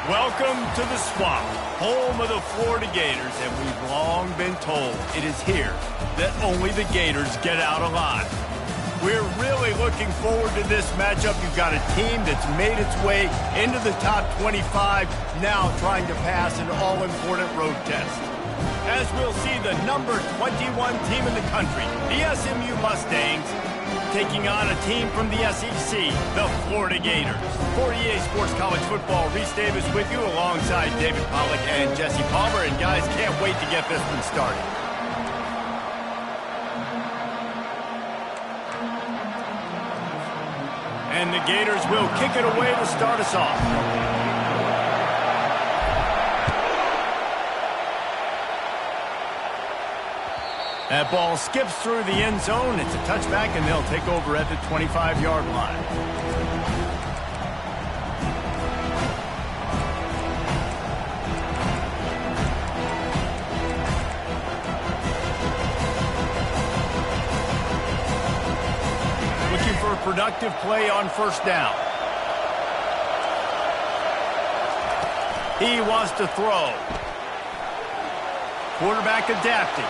Welcome to the Swamp, home of the Florida Gators, and we've long been told it is here that only the Gators get out alive. We're really looking forward to this matchup. You've got a team that's made its way into the top 25, now trying to pass an all-important road test. As we'll see, the number 21 team in the country, the SMU Mustangs, taking on a team from the SEC, the Florida Gators. For EA Sports College Football, Reese Davis with you alongside David Pollack and Jesse Palmer. And guys, can't wait to get this one started. And the Gators will kick it away to start us off. That ball skips through the end zone. It's a touchback, and they'll take over at the 25-yard line. Looking for a productive play on first down. He wants to throw. Quarterback adapting.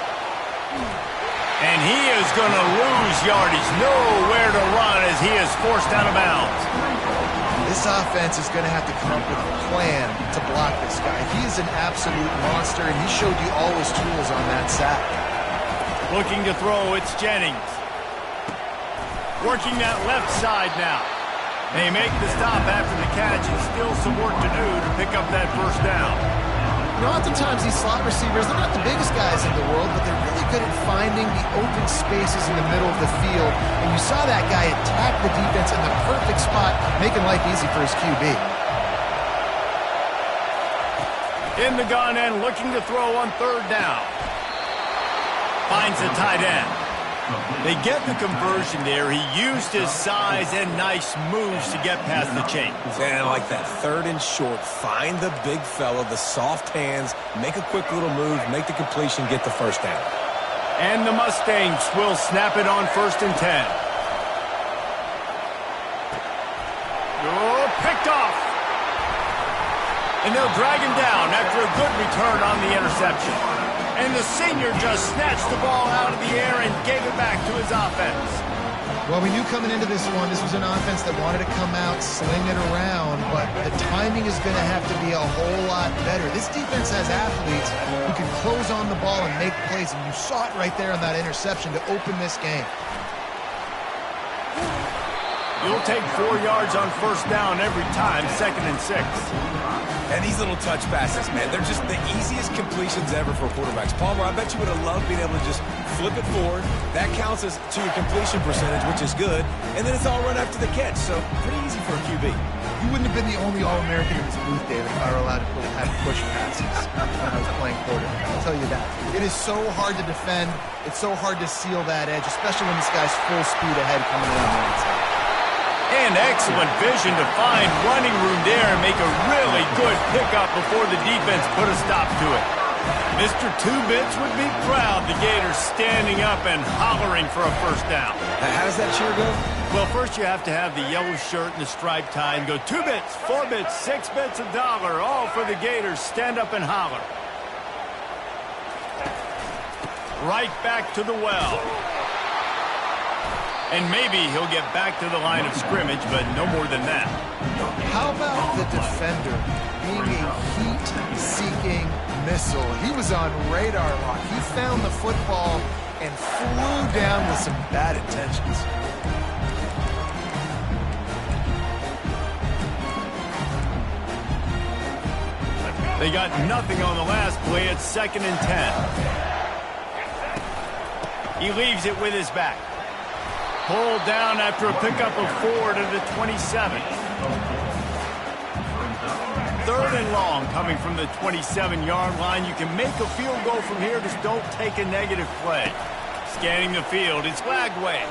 And he is going to lose yardage. Nowhere to run as he is forced out of bounds. This offense is going to have to come up with a plan to block this guy. He is an absolute monster, and he showed you all his tools on that sack. Looking to throw, it's Jennings. Working that left side now. They make the stop after the catch, and still some work to do to pick up that first down. You know, oftentimes these slot receivers, they're not the biggest guys in the world, but they're really good at finding the open spaces in the middle of the field. And you saw that guy attack the defense in the perfect spot, making life easy for his QB. In the gun and looking to throw on third down. Finds the tight end. They get the conversion there. He used his size and nice moves to get past the chains. And I like that third and short. Find the big fella, the soft hands, make a quick little move, make the completion, get the first down. And the Mustangs will snap it on 1st and 10. Oh, picked off. And they'll drag him down after a good return on the interception. And the senior just snatched the ball out of the air and gave it back to his offense. Well, we knew coming into this one, this was an offense that wanted to come out, sling it around, but the timing is going to have to be a whole lot better. This defense has athletes who can close on the ball and make plays, and you saw it right there on that interception to open this game. You'll take 4 yards on first down every time, 2nd and 6. And these little touch passes, man, they're just the easiest completions ever for quarterbacks. Palmer, I bet you would have loved being able to just flip it forward. That counts as to your completion percentage, which is good. And then it's all run after the catch, so pretty easy for a QB. You wouldn't have been the only All-American in this booth, David, if I were allowed to have push passes when I was playing quarterback. I'll tell you that. It is so hard to defend. It's so hard to seal that edge, especially when this guy's full speed ahead coming in on the outside. And excellent vision to find running room there and make a really good pickup before the defense put a stop to it. Mr. Two-Bits would be proud the Gators standing up and hollering for a first down. How does that cheer go? Well, first you have to have the yellow shirt and the striped tie and go 2 bits, 4 bits, 6 bits, $1, all for the Gators. Stand up and holler. Right back to the well. And maybe he'll get back to the line of scrimmage, but no more than that. How about the defender being a heat-seeking missile? He was on radar lock. He found the football and flew down with some bad intentions. They got nothing on the last play. It's 2nd and 10. He leaves it with his back. Pulled down after a pickup of 4 to the 27. 3rd and long coming from the 27-yard line. You can make a field goal from here. Just don't take a negative play. Scanning the field. It's Lagway.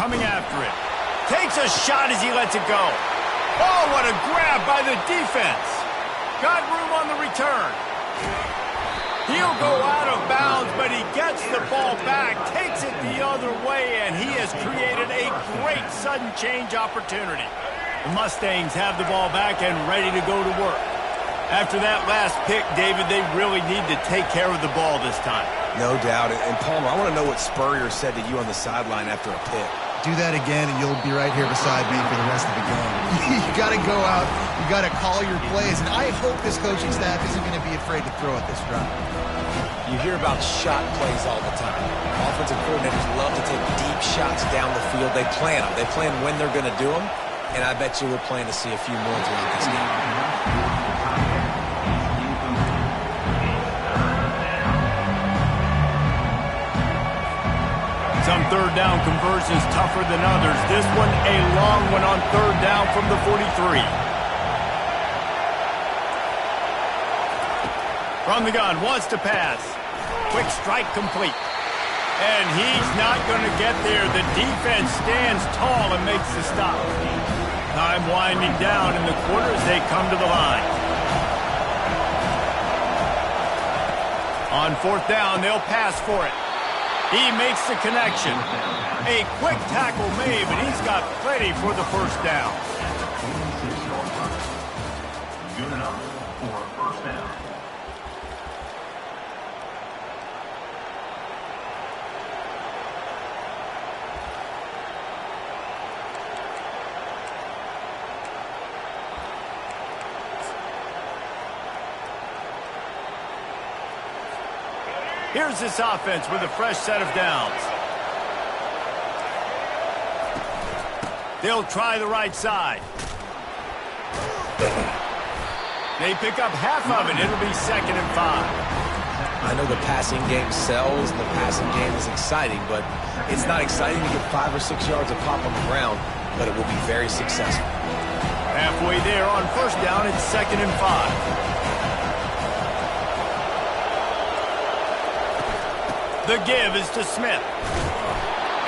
Coming after it. Takes a shot as he lets it go. Oh, what a grab by the defense. Got room on the return. He'll go out of bounds, but he gets the ball back, takes it the other way, and he has created a great sudden change opportunity. The Mustangs have the ball back and ready to go to work. After that last pick, David, they really need to take care of the ball this time. No doubt. And Palmer, I want to know what Spurrier said to you on the sideline after a pick. Do that again, and you'll be right here beside me for the rest of the game. You got to go out. You got to call your plays. And I hope this coaching staff isn't going to be afraid to throw at this drive. You hear about shot plays all the time. Offensive coordinators love to take deep shots down the field. They plan them. They plan when they're going to do them. And I bet you we're planning to see a few more throughout this game. Some third down conversions tougher than others. This one a long one on third down from the 43. From the gun, wants to pass. Quick strike complete. And he's not going to get there. The defense stands tall and makes the stop. Time winding down in the quarter as they come to the line. On fourth down, they'll pass for it. He makes the connection. A quick tackle made, but he's got plenty for the first down. Good enough for a first down. Here's this offense with a fresh set of downs. They'll try the right side. They pick up half of it. It'll be 2nd and 5. I know the passing game sells, and the passing game is exciting, but it's not exciting to get 5 or 6 yards of pop on the ground, but it will be very successful. Halfway there on first down, it's 2nd and 5. The give is to Smith.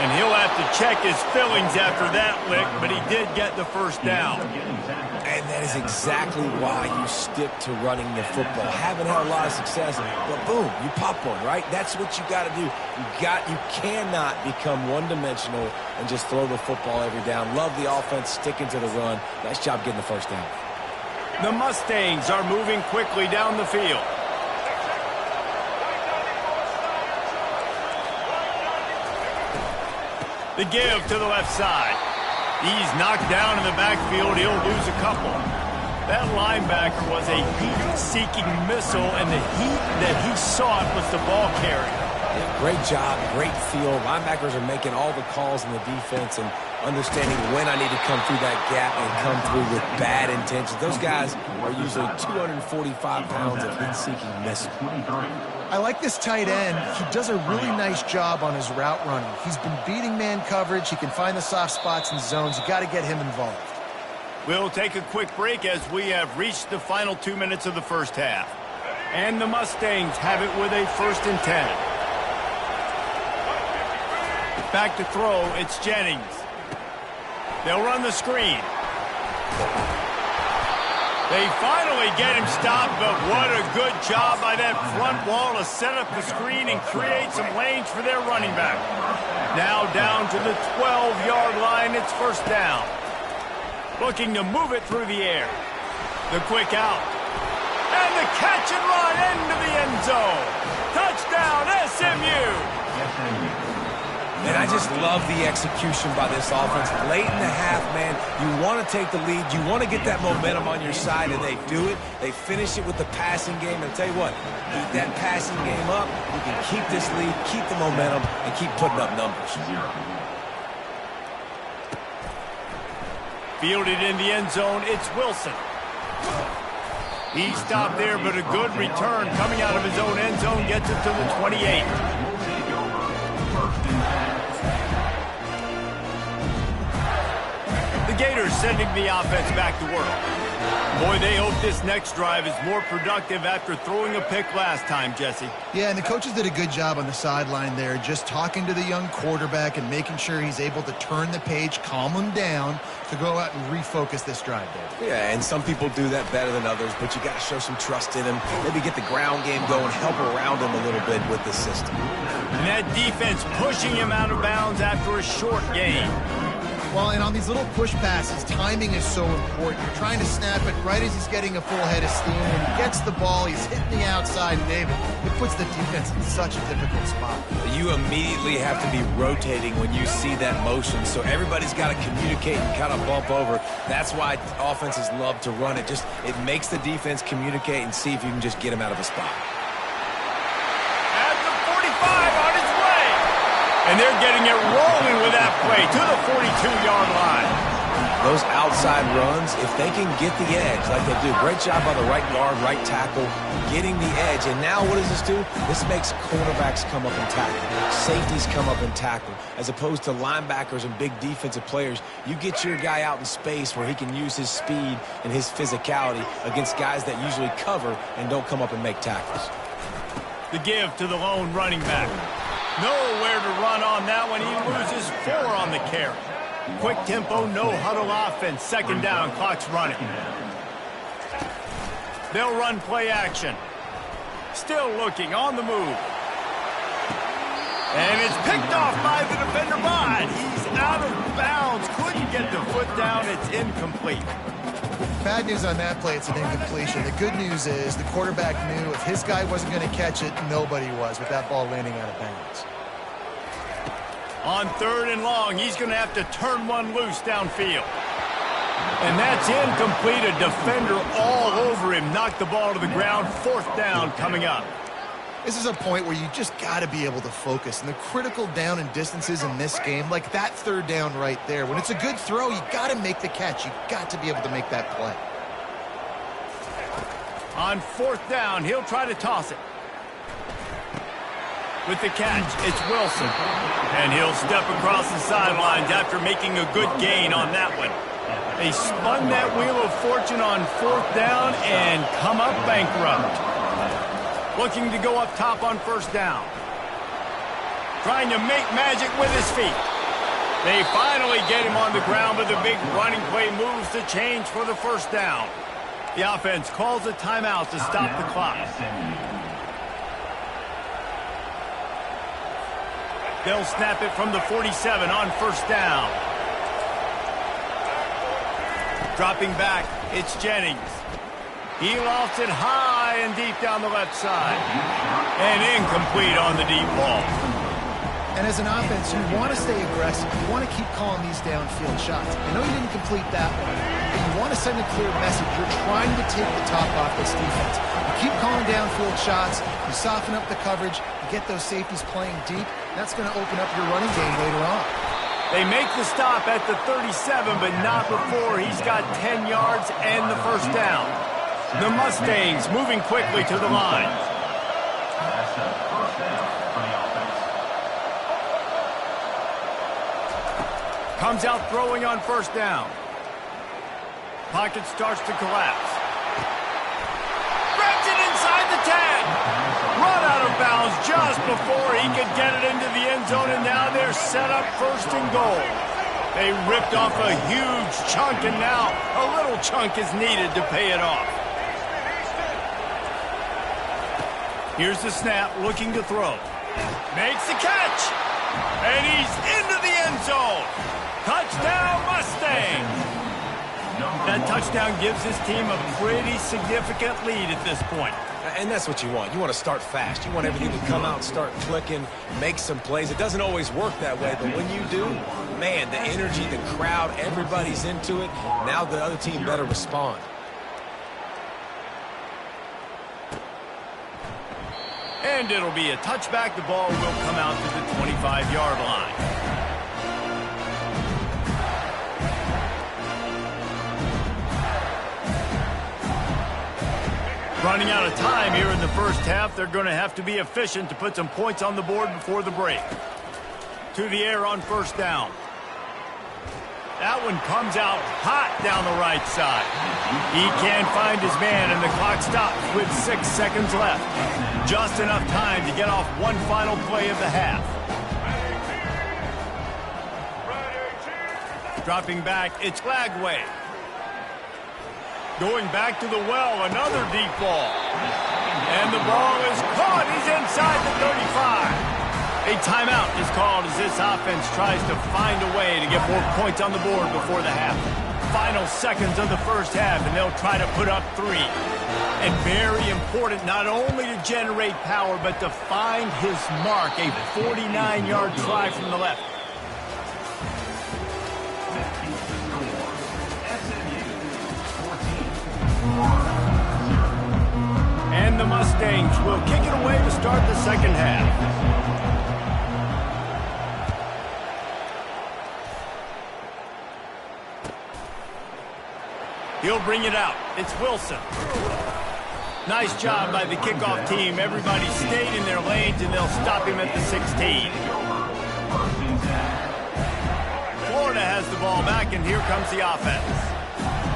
And he'll have to check his fillings after that lick, but he did get the first down. And that is exactly why you stick to running the football. Haven't had a lot of success, but boom, you pop one, right? That's what you got to do. You cannot become one-dimensional and just throw the football every down. Love the offense, sticking to the run. Nice job getting the first down. The Mustangs are moving quickly down the field. The give to the left side. He's knocked down in the backfield. He'll lose a couple. That linebacker was a heat-seeking missile, and the heat that he sought was the ball carrier. Yeah, great job, great feel. Linebackers are making all the calls in the defense and understanding when I need to come through that gap and come through with bad intentions. Those guys are usually 245 pounds of heat-seeking missile. I like this tight end. He does a really nice job on his route running. He's been beating man coverage. He can find the soft spots and zones. You got to get him involved. We'll take a quick break as we have reached the final 2 minutes of the first half. And the Mustangs have it with a 1st and 10. Back to throw, it's Jennings. They'll run the screen. They finally get him stopped, but what a good job by that front wall to set up the screen and create some lanes for their running back. Now down to the 12-yard line, it's first down. Looking to move it through the air. The quick out. And the catch and run into the end zone. Touchdown, SMU. And I just love the execution by this offense. Late in the half, man, you want to take the lead. You want to get that momentum on your side, and they do it. They finish it with the passing game. And I'll tell you what, keep that passing game up. You can keep this lead, keep the momentum, and keep putting up numbers. Fielded in the end zone, it's Wilson. He stopped there, but a good return coming out of his own end zone gets it to the 28. The Gators sending the offense back to work. Boy, they hope this next drive is more productive after throwing a pick last time, Jesse. Yeah, and the coaches did a good job on the sideline there, just talking to the young quarterback and making sure he's able to turn the page, calm him down, to go out and refocus this drive there. Yeah, and some people do that better than others, but you got to show some trust in him. Maybe get the ground game going, help around him a little bit with the system. And that defense pushing him out of bounds after a short game. Well, and on these little push passes, timing is so important. You're trying to snap it right as he's getting a full head of steam. When he gets the ball, he's hitting the outside, David. It puts the defense in such a difficult spot. You immediately have to be rotating when you see that motion, so everybody's got to communicate and kind of bump over. That's why offenses love to run it. It makes the defense communicate and see if you can just get him out of a spot. At the 45 on its way. And they're getting it rolling with that play to the 42-yard line. Those outside runs, if they can get the edge like they do, great job by the right guard, right tackle, getting the edge. And now what does this do? This makes cornerbacks come up and tackle, safeties come up and tackle, as opposed to linebackers and big defensive players. You get your guy out in space where he can use his speed and his physicality against guys that usually cover and don't come up and make tackles. The give to the lone running back. Nowhere to run on that one. He loses 4 on the carry. Quick tempo, no huddle offense. Second down, clock's running. They'll run play action. Still looking, on the move. And it's picked off by the defender, but he's out of bounds. Couldn't get the foot down. It's incomplete. Bad news on that play, it's an incompletion. The good news is the quarterback knew if his guy wasn't going to catch it, nobody was with that ball landing out of bounds. On 3rd and long, he's going to have to turn one loose downfield. And that's incomplete. A defender all over him. Knocked the ball to the ground. 4th down coming up. This is a point where you just got to be able to focus. And the critical down and distances in this game, like that 3rd down right there, when it's a good throw, you got to make the catch. You got to be able to make that play. On 4th down, he'll try to toss it. With the catch, it's Wilson. And he'll step across the sidelines after making a good gain on that one. They spun that wheel of fortune on 4th down and come up bankrupt. Looking to go up top on 1st down. Trying to make magic with his feet. They finally get him on the ground, but the big running play moves the change for the 1st down. The offense calls a timeout to stop the clock. They'll snap it from the 47 on 1st down. Dropping back, it's Jennings. He lofts it high and deep down the left side. And incomplete on the deep ball. And as an offense, you want to stay aggressive. You want to keep calling these downfield shots. I know you didn't complete that one, but you want to send a clear message. You're trying to take the top off this defense. You keep calling downfield shots. You soften up the coverage. You get those safeties playing deep. That's going to open up your running game later on. They make the stop at the 37, but not before he's got 10 yards and the 1st down. The Mustangs moving quickly to the line. That's the 1st down for the offense. Comes out throwing on 1st down. Pocket starts to collapse. Grabs it inside the 10. Run out of bounds just before he could get it into the end zone, and now they're set up 1st and goal. They ripped off a huge chunk, and now a little chunk is needed to pay it off. Here's the snap, looking to throw. Makes the catch. And he's into the end zone. Touchdown, Mustangs. That touchdown gives his team a pretty significant lead at this point. And that's what you want. You want to start fast. You want everything to come out and start clicking, make some plays. It doesn't always work that way, but when you do, man, the energy, the crowd, everybody's into it. Now the other team better respond. And it'll be a touchback. The ball will come out to the 25-yard line. Running out of time here in the 1st half. They're going to have to be efficient to put some points on the board before the break. To the air on 1st down. That one comes out hot down the right side. He can't find his man, and the clock stops with 6 seconds left. Just enough time to get off one final play of the half. Dropping back, it's Lagway. Going back to the well, another deep ball. And the ball is caught. He's inside the 35. A timeout is called as this offense tries to find a way to get more points on the board before the half. Final seconds of the first half, and they'll try to put up 3. And very important not only to generate power, but to find his mark, a 49-yard try from the left. And the Mustangs will kick it away to start the second half. He'll bring it out. It's Wilson. Nice job by the kickoff team. Everybody stayed in their lanes, and they'll stop him at the 16. Florida has the ball back, and here comes the offense.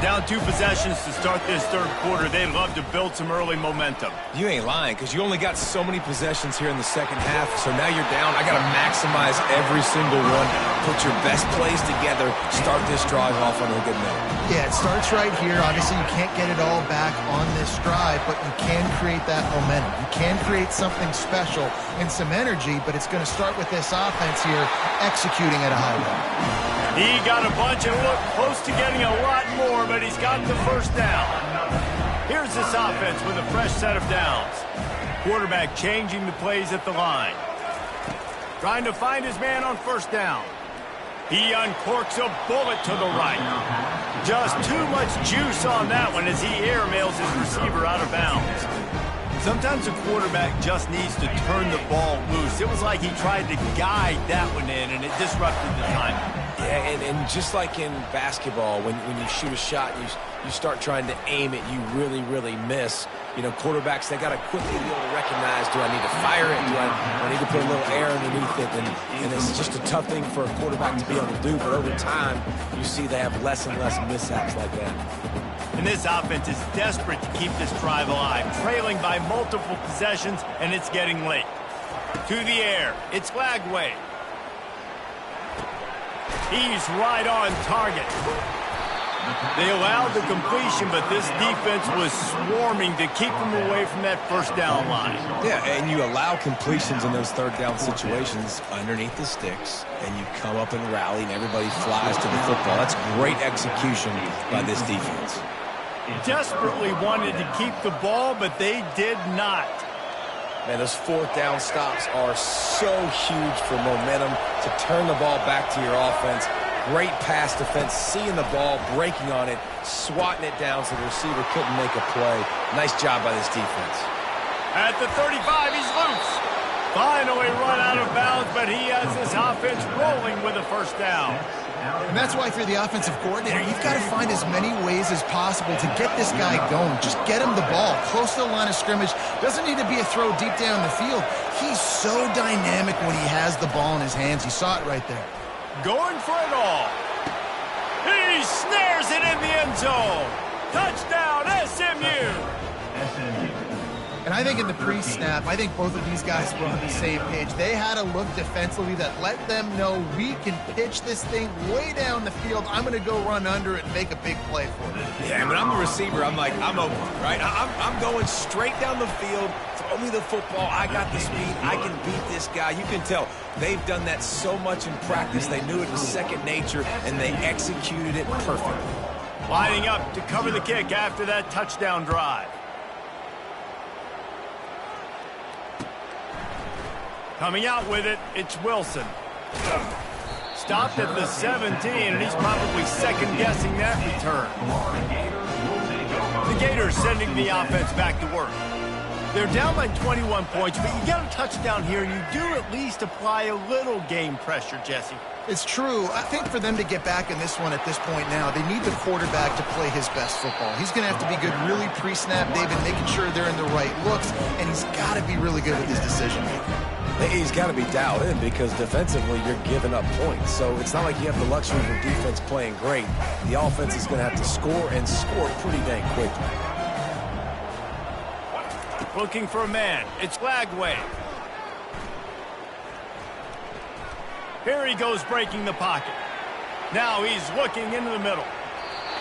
Down 2 possessions to start this third quarter. They'd love to build some early momentum. You ain't lying, because you only got so many possessions here in the second half, so now you're down. I got to maximize every single one. Put your best plays together. Start this drive off on a good note. Yeah, it starts right here. Obviously, you can't get it all back on this drive, but you can create that momentum. You can create something special and some energy, but it's going to start with this offense here executing at a high level. He got a bunch and looked close to getting a lot more, but he's got the first down. Here's this offense with a fresh set of downs. Quarterback changing the plays at the line. Trying to find his man on first down. He uncorks a bullet to the right. Just too much juice on that one as he airmails his receiver out of bounds. Sometimes a quarterback just needs to turn the ball loose. It was like he tried to guide that one in, and it disrupted the timing. Yeah, and just like in basketball, when you shoot a shot, you start trying to aim it, you really miss. You know, quarterbacks, they got to quickly be able to recognize, do I need to fire it? Do I need to put a little air underneath it? And it's just a tough thing for a quarterback to be able to do. But over time, you see they have less and less mishaps like that. And this offense is desperate to keep this drive alive, trailing by multiple possessions, and it's getting late. To the air, it's Lagway. He's right on target. They allowed the completion, but this defense was swarming to keep them away from that first down line. Yeah, and you allow completions in those third down situations underneath the sticks, and you come up and rally, and everybody flies to the football. That's great execution by this defense. Desperately wanted to keep the ball, but they did not. Man, those fourth down stops are so huge for momentum to turn the ball back to your offense. Great pass defense, seeing the ball, breaking on it, swatting it down so the receiver couldn't make a play. Nice job by this defense. At the 35, he's loose. Finally run out of bounds, but he has this offense rolling with a first down. And that's why if you're the offensive coordinator, you've got to find as many ways as possible to get this guy going. Just get him the ball close to the line of scrimmage. Doesn't need to be a throw deep down the field. He's so dynamic when he has the ball in his hands. You saw it right there. Going for it all. He snares it in the end zone. Touchdown, SMU. And I think in the pre-snap, I think both of these guys were on the same page. They had a look defensively that let them know we can pitch this thing way down the field. I'm going to go run under it and make a big play for it. Yeah, when I'm the receiver, I'm like, I'm open, right? I'm going straight down the field. Throw me the football. I got the speed. I can beat this guy. You can tell they've done that so much in practice. They knew it was second nature, and they executed it perfectly. Lining up to cover the kick after that touchdown drive. Coming out with it, it's Wilson. Stopped at the 17, and he's probably second-guessing that return. The Gators sending the offense back to work. They're down by 21 points, but you get a touchdown here, and you do at least apply a little game pressure, Jesse. It's true. I think for them to get back in this one at this point now, they need the quarterback to play his best football. He's going to have to be good really pre-snap, David, making sure they're in the right looks, and he's got to be really good with his decision-making. He's got to be dialed in because defensively you're giving up points. So it's not like you have the luxury of your defense playing great. The offense is going to have to score and score pretty dang quickly. Looking for a man. It's Lagway. Here he goes breaking the pocket. Now he's looking into the middle.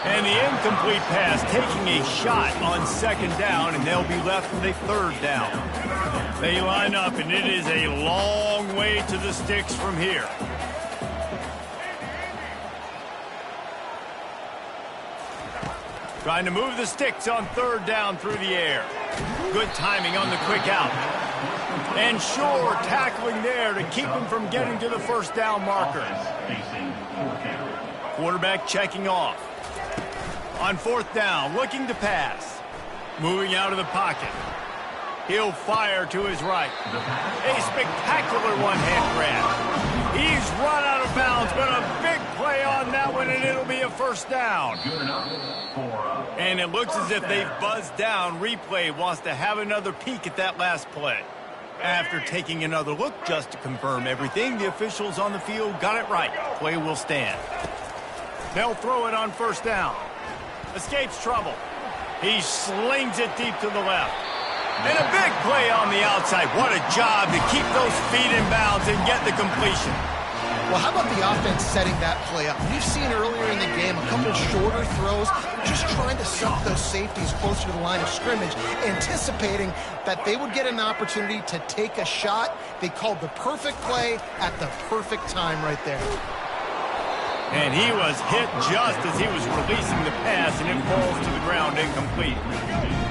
And the incomplete pass taking a shot on second down, and they'll be left with a third down. They line up, and it is a long way to the sticks from here. Trying to move the sticks on third down through the air. Good timing on the quick out. And sure, tackling there to keep him from getting to the first down marker. Quarterback checking off. On fourth down, looking to pass. Moving out of the pocket. He'll fire to his right. A spectacular one-hand grab. He's run out of bounds, but a big play on that one, and it'll be a first down. And it looks as if they've buzzed down. Replay wants to have another peek at that last play. After taking another look just to confirm everything, the officials on the field got it right. Play will stand. They'll throw it on first down. Escapes trouble. He slings it deep to the left. And a big play on the outside. What a job to keep those feet in bounds and get the completion. Well, how about the offense setting that play up? We've seen earlier in the game a couple shorter throws, just trying to suck those safeties closer to the line of scrimmage, anticipating that they would get an opportunity to take a shot. They called the perfect play at the perfect time right there. And he was hit just as he was releasing the pass, and it falls to the ground incomplete.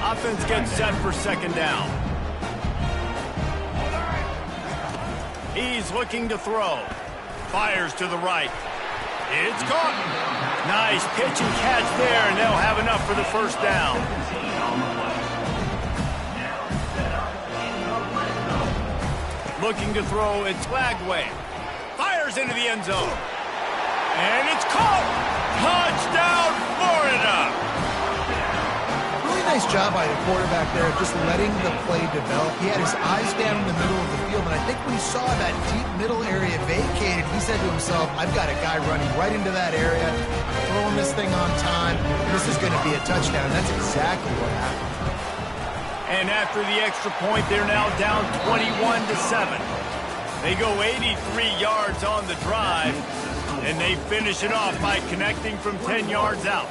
Offense gets set for second down. He's looking to throw. Fires to the right. It's caught. Nice pitch and catch there, and they'll have enough for the first down. Looking to throw, it's Lagway. Fires into the end zone. And it's caught! Touchdown, Florida! Really nice job by the quarterback there of just letting the play develop. He had his eyes down in the middle of the field, and I think when he saw that deep middle area vacated, he said to himself, I've got a guy running right into that area, throwing this thing on time. This is going to be a touchdown. That's exactly what happened. And after the extra point, they're now down 21-7. They go 83 yards on the drive. And they finish it off by connecting from 10 yards out.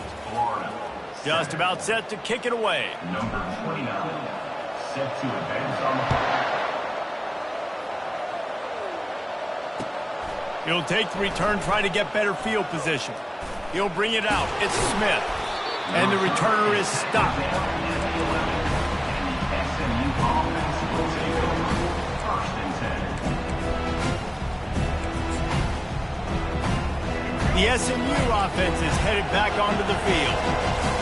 Just about set to kick it away. Number 29, set to advance on the He'll take the return, try to get better field position. He'll bring it out. It's Smith. And the returner is stopped. The SMU offense is headed back onto the field.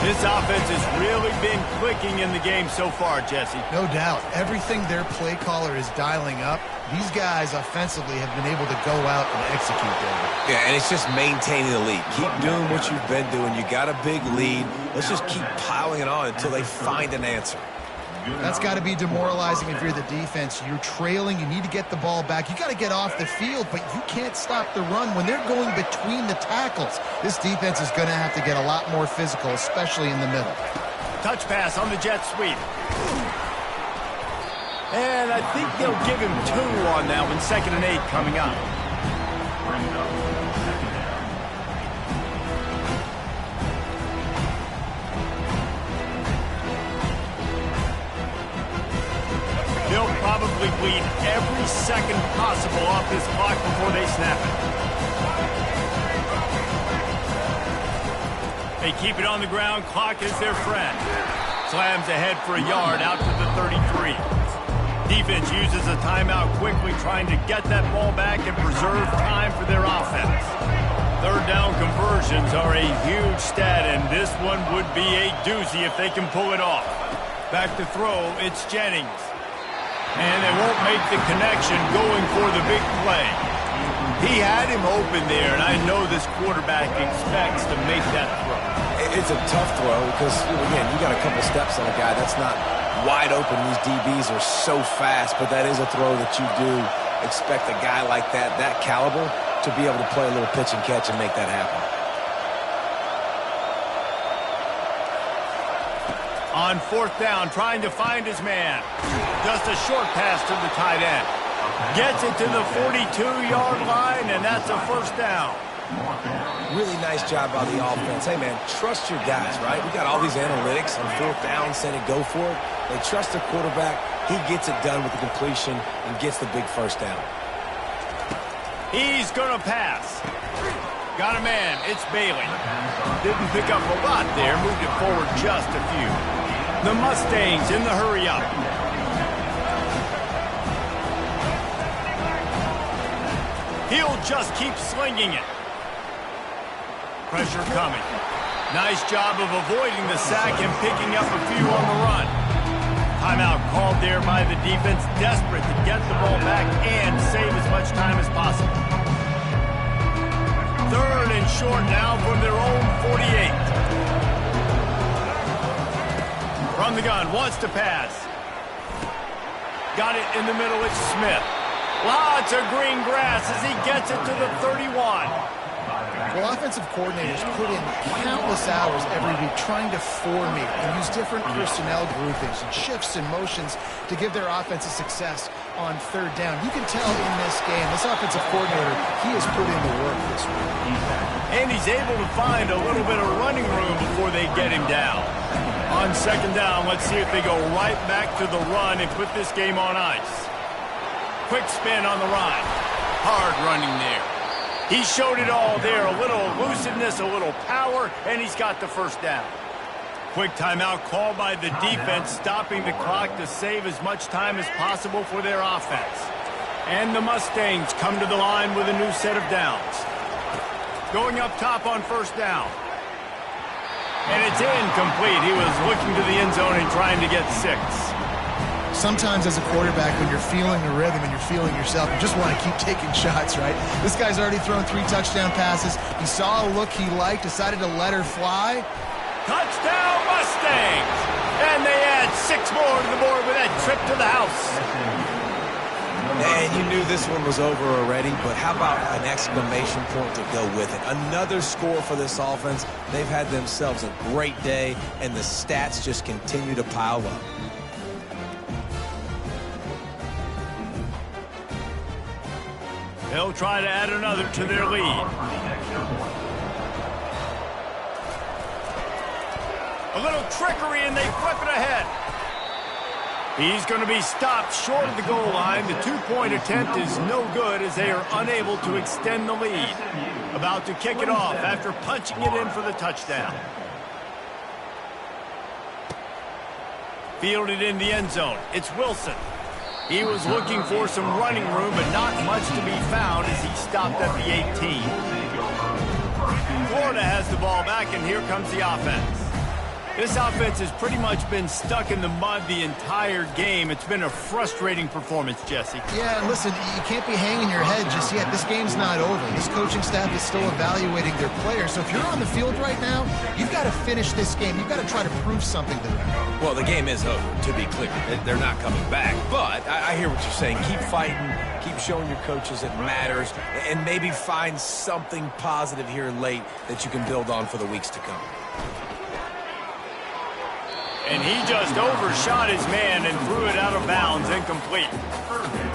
This offense has really been clicking in the game so far, Jesse. No doubt. Everything their play caller is dialing up, these guys offensively have been able to go out and execute there. Yeah, and it's just maintaining the lead. Keep doing what you've been doing. You got a big lead. Let's just keep piling it on until they find an answer. That's got to be demoralizing if you're the defense. You're trailing. You need to get the ball back. You got to get off the field, but you can't stop the run. When they're going between the tackles, this defense is going to have to get a lot more physical, especially in the middle. Touch pass on the jet sweep. And I think they'll give him 2 on that one. 2nd and 8 coming up. They'll probably bleed every second possible off this clock before they snap it. They keep it on the ground. Clock is their friend. Slams ahead for a yard out to the 33. Defense uses a timeout quickly, trying to get that ball back and preserve time for their offense. Third down conversions are a huge stat, and this one would be a doozy if they can pull it off. Back to throw, it's Jennings. And they won't make the connection going for the big play. He had him open there, and I know this quarterback expects to make that throw. It's a tough throw because, again, you got a couple steps on a guy. That's not wide open. These DBs are so fast, but that is a throw that you do expect a guy like that caliber, to be able to play a little pitch and catch and make that happen. On fourth down, trying to find his man. Just a short pass to the tight end. Gets it to the 42-yard line, and that's a first down. Really nice job by the offense. Hey, man, trust your guys, right? We got all these analytics on fourth down, saying go for it. They trust their quarterback. He gets it done with the completion and gets the big first down. He's going to pass. Got a man. It's Bailey. Didn't pick up a lot there. Moved it forward just a few. The Mustangs in the hurry up. He'll just keep slinging it. Pressure coming. Nice job of avoiding the sack and picking up a few on the run. Timeout called there by the defense, desperate to get the ball back and save as much time as possible. 3rd and short now from their own 48. From the gun, wants to pass. Got it in the middle, it's Smith. Lots of green grass as he gets it to the 31. Well, offensive coordinators put in countless hours every week trying to formate and use different personnel groupings and shifts and motions to give their offense a success on 3rd down. You can tell in this game, this offensive coordinator, he has put in the work this week. And he's able to find a little bit of running room before they get him down. On 2nd down, let's see if they go right back to the run and put this game on ice. Quick spin on the run. Hard running there. He showed it all there. A little elusiveness, a little power, and he's got the first down. Quick timeout called by the defense, stopping the clock to save as much time as possible for their offense. And the Mustangs come to the line with a new set of downs. Going up top on 1st down. And it's incomplete. He was looking to the end zone and trying to get 6. Sometimes as a quarterback, when you're feeling the rhythm and you're feeling yourself, you just want to keep taking shots, right? This guy's already thrown 3 touchdown passes. He saw a look he liked, decided to let her fly. Touchdown Mustangs! And they add 6 more to the board with that trip to the house. And you knew this one was over already, but how about an exclamation point to go with it? Another score for this offense. They've had themselves a great day, and the stats just continue to pile up. They'll try to add another to their lead. A little trickery, and they flip it ahead. He's going to be stopped short of the goal line. The 2-point attempt is no good as they are unable to extend the lead. About to kick it off after punching it in for the touchdown. Fielded in the end zone. It's Wilson. He was looking for some running room, but not much to be found as he stopped at the 18. Florida has the ball back, and here comes the offense. This offense has pretty much been stuck in the mud the entire game. It's been a frustrating performance, Jesse. Yeah, and listen, you can't be hanging your head just yet. This game's not over. This coaching staff is still evaluating their players. So if you're on the field right now, you've got to finish this game. You've got to try to prove something to them. Well, the game is over, to be clear. They're not coming back. But I hear what you're saying. Keep fighting. Keep showing your coaches it matters. And maybe find something positive here late that you can build on for the weeks to come. And he just overshot his man and threw it out of bounds, incomplete.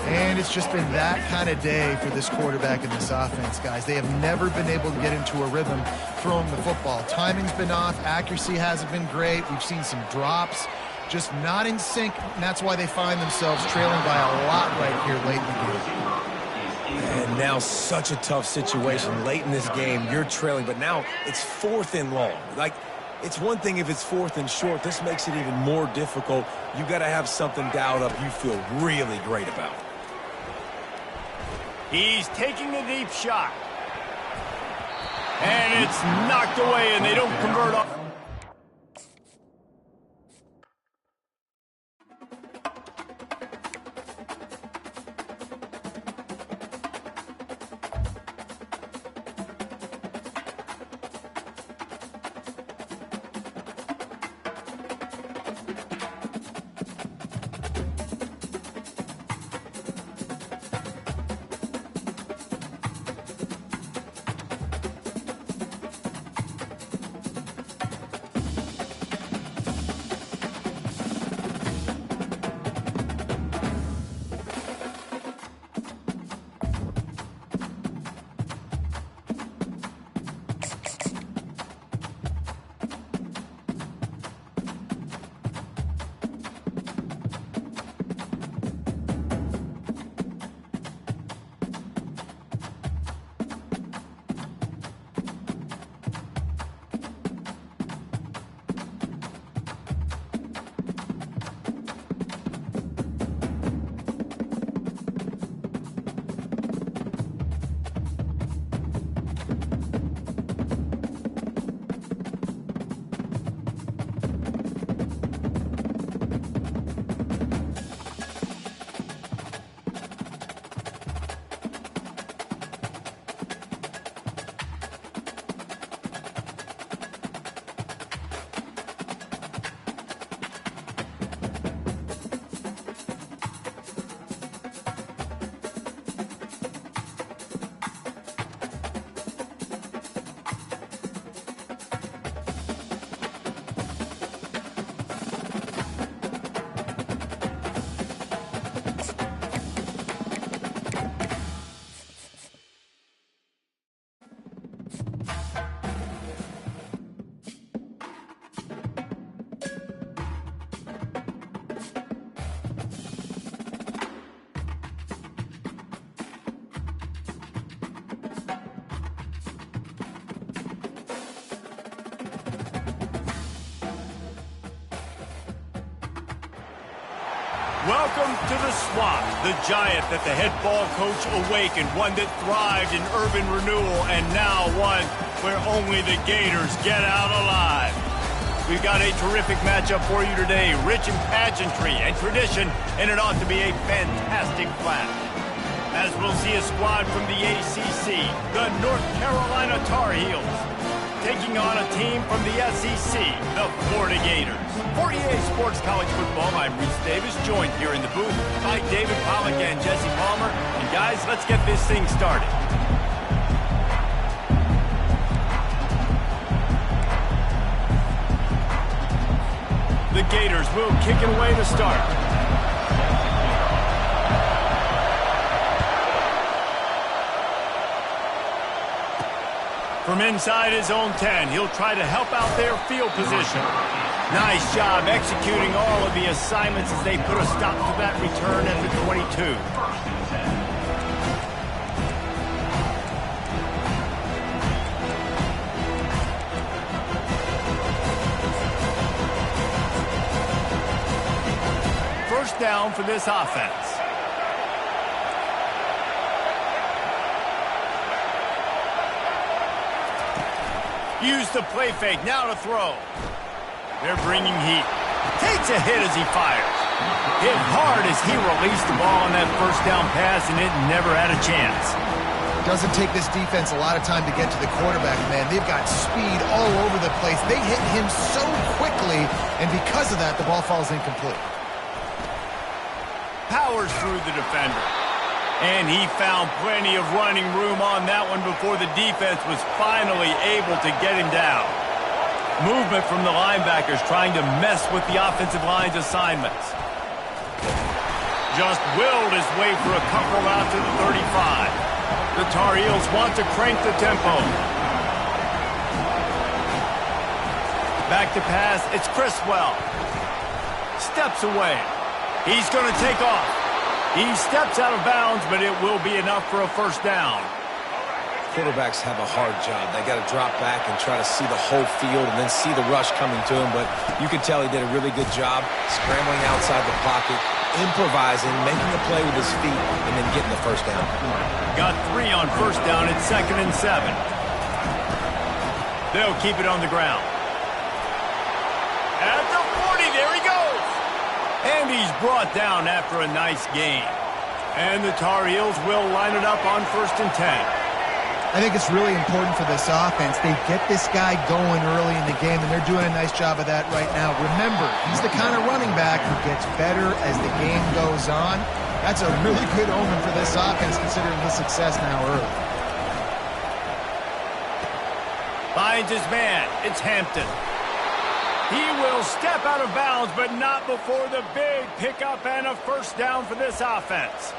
And it's just been that kind of day for this quarterback and this offense, guys. They have never been able to get into a rhythm throwing the football. Timing's been off. Accuracy hasn't been great. We've seen some drops, just not in sync, and that's why they find themselves trailing by a lot right here late in the game. And now such a tough situation. Late in this game, you're trailing, but now it's 4th and long. It's one thing if it's 4th and short. This makes it even more difficult. You got to have something dialed up you feel really great about. He's taking a deep shot. And it's knocked away, and they don't convert off. Welcome to the Swamp, the giant that the head ball coach awakened, one that thrived in urban renewal, and now one where only the Gators get out alive. We've got a terrific matchup for you today, rich in pageantry and tradition, and it ought to be a fantastic clash. As we'll see a squad from the ACC, the North Carolina Tar Heels, taking on a team from the SEC, the Florida Gators. For EA Sports College Football, I'm Reese Davis, joined here in the booth by David Pollack and Jesse Palmer. And guys, let's get this thing started. The Gators will kick it away to start. From inside his own 10, he'll try to help out their field position. Nice job executing all of the assignments as they put a stop to that return at the 22. First down for this offense. Use the play fake, now to throw. They're bringing heat. Takes a hit as he fires. Hit hard as he released the ball on that first down pass, and it never had a chance. Doesn't take this defense a lot of time to get to the quarterback, man. They've got speed all over the place. They hit him so quickly, and because of that, the ball falls incomplete. Powers through the defender. And he found plenty of running room on that one before the defense was finally able to get him down. Movement from the linebackers trying to mess with the offensive line's assignments. Just willed his way for a couple out to the 35. The Tar Heels want to crank the tempo. Back to pass, it's Criswell. Steps away. He's going to take off. He steps out of bounds, but it will be enough for a first down. Quarterbacks have a hard job. They got to drop back and try to see the whole field and then see the rush coming to him. But you can tell he did a really good job scrambling outside the pocket, improvising, making a play with his feet, and then getting the first down. Got 3 on first down. It's 2nd and 7. They'll keep it on the ground. At the 40, there he goes. And he's brought down after a nice gain. And the Tar Heels will line it up on 1st and 10. I think it's really important for this offense. They get this guy going early in the game, and they're doing a nice job of that right now. Remember, he's the kind of running back who gets better as the game goes on. That's a really good omen for this offense, considering his success now early. Finds his man. It's Hampton. He will step out of bounds, but not before the big pickup and a first down for this offense.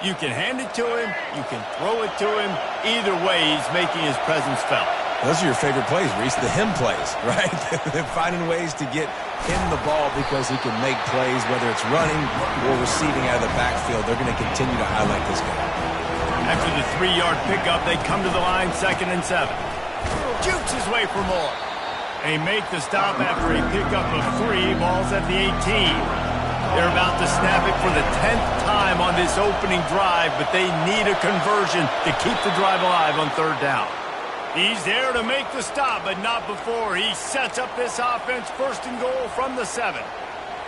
You can hand it to him, you can throw it to him. Either way, he's making his presence felt. Those are your favorite plays, Reese, the him plays, right? They're finding ways to get him the ball because he can make plays, whether it's running or receiving out of the backfield. They're going to continue to highlight this guy. After the 3-yard pickup, they come to the line, 2nd and 7. Jukes his way for more. They make the stop after a pickup of 3, balls at the 18. They're about to snap it for the 10th time on this opening drive, but they need a conversion to keep the drive alive on 3rd down. He's there to make the stop, but not before he sets up this offense 1st and goal from the 7.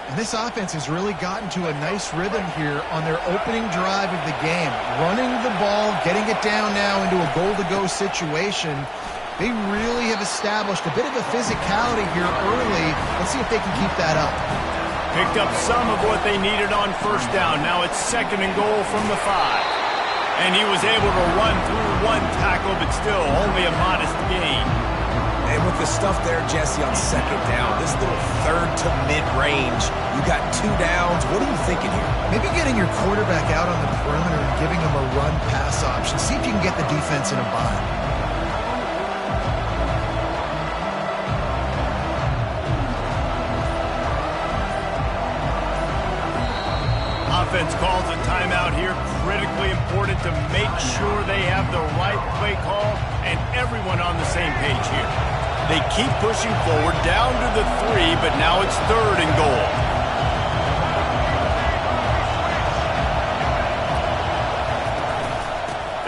And this offense has really gotten to a nice rhythm here on their opening drive of the game. Running the ball, getting it down now into a goal-to-go situation. They really have established a bit of a physicality here early. Let's see if they can keep that up. Picked up some of what they needed on 1st down. Now it's 2nd and goal from the 5. And he was able to run through 1 tackle, but still only a modest gain. And with the stuff there, Jesse, on 2nd down, this little 3rd to mid-range, you got 2 downs. What are you thinking here? Maybe getting your quarterback out on the perimeter and giving him a run-pass option. See if you can get the defense in a bind. Offense calls a timeout here. Critically important to make sure they have the right play call and everyone on the same page here. They keep pushing forward down to the 3, but now it's 3rd and goal.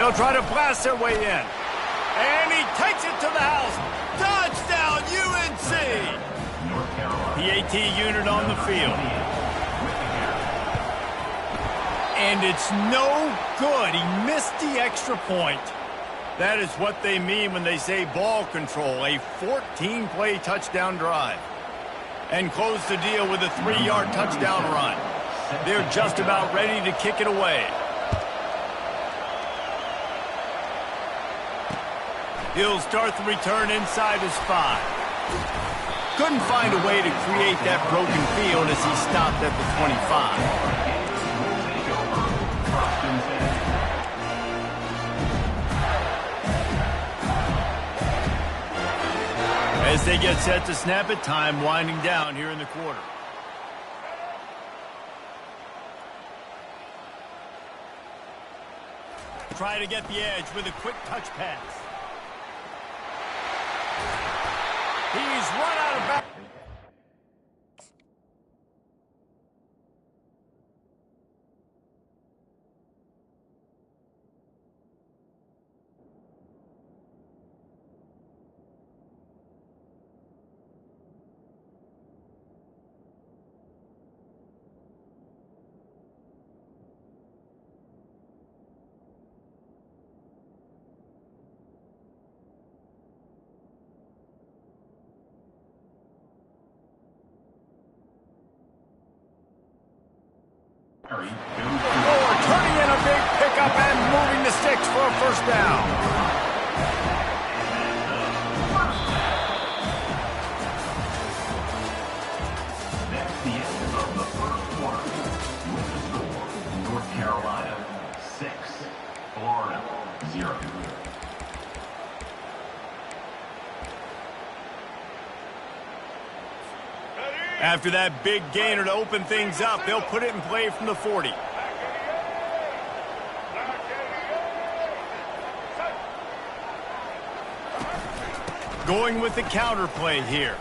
They'll try to blast their way in. And he takes it to the house. Touchdown, UNC! PAT unit on the field. And it's no good. He missed the extra point. That is what they mean when they say ball control. A 14-play touchdown drive. And close the deal with a 3-yard touchdown run. They're just about ready to kick it away. He'll start the return inside his 5. Couldn't find a way to create that broken field as he stopped at the 25. As they get set to snap it, time winding down here in the quarter. Try to get the edge with a quick touch pass. He's run out of bounds. Turning in a big pickup and moving the sticks for a first down. That's the end of the first quarter. With the score, North Carolina 6, Florida 0. After that big gainer to open things up, they'll put it in play from the 40. Going with the counter play here.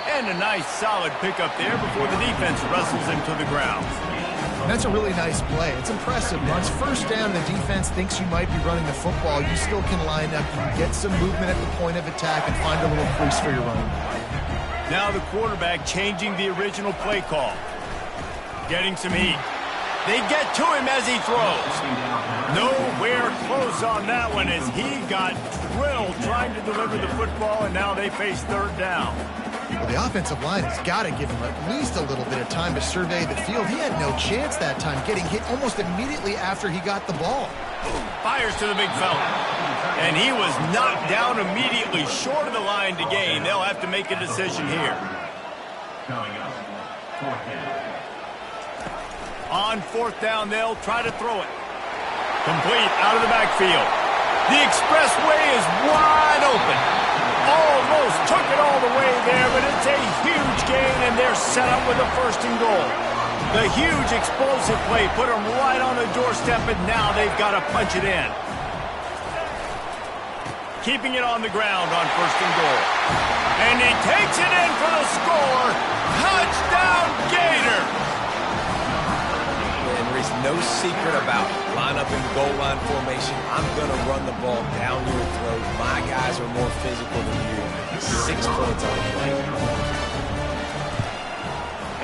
And a nice solid pickup there before the defense wrestles him to the ground. That's a really nice play. It's impressive. Once first down, the defense thinks you might be running the football. You still can line up. You can get some movement at the point of attack and find a little crease for your running back. Now the quarterback changing the original play call. Getting some heat. They get to him as he throws. Nowhere close on that one as he got drilled trying to deliver the football, and now they face third down. Well, the offensive line has got to give him at least a little bit of time to survey the field. He had no chance that time, getting hit almost immediately after he got the ball. Fires to the big fella. And he was knocked down immediately short of the line to gain. They'll have to make a decision here. Coming up, fourth down. On fourth down, they'll try to throw it. Complete out of the backfield. The expressway is wide open. Almost took it all the way there, but it's a huge gain, and they're set up with a first and goal. The huge explosive play put them right on the doorstep, and now they've got to punch it in. Keeping it on the ground on first and goal. And he takes it in for the score. Touchdown, Gator! And there's no secret about it. Line up in the goal line formation. I'm going to run the ball down your throat. My guys are more physical than you. 6 points on the play.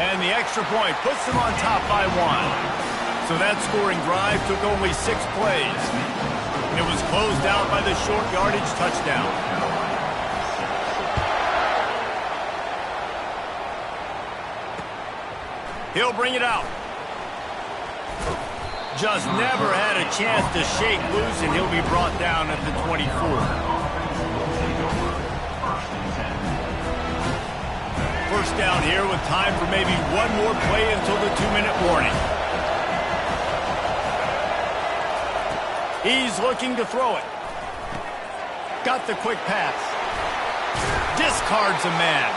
And the extra point puts them on top by 1. So that scoring drive took only 6 plays. And it was closed out by the short yardage touchdown. He'll bring it out. Just never had a chance to shake loose, and he'll be brought down at the 24. First down here with time for maybe one more play until the 2-minute warning. He's looking to throw it. Got the quick pass. Discards a man.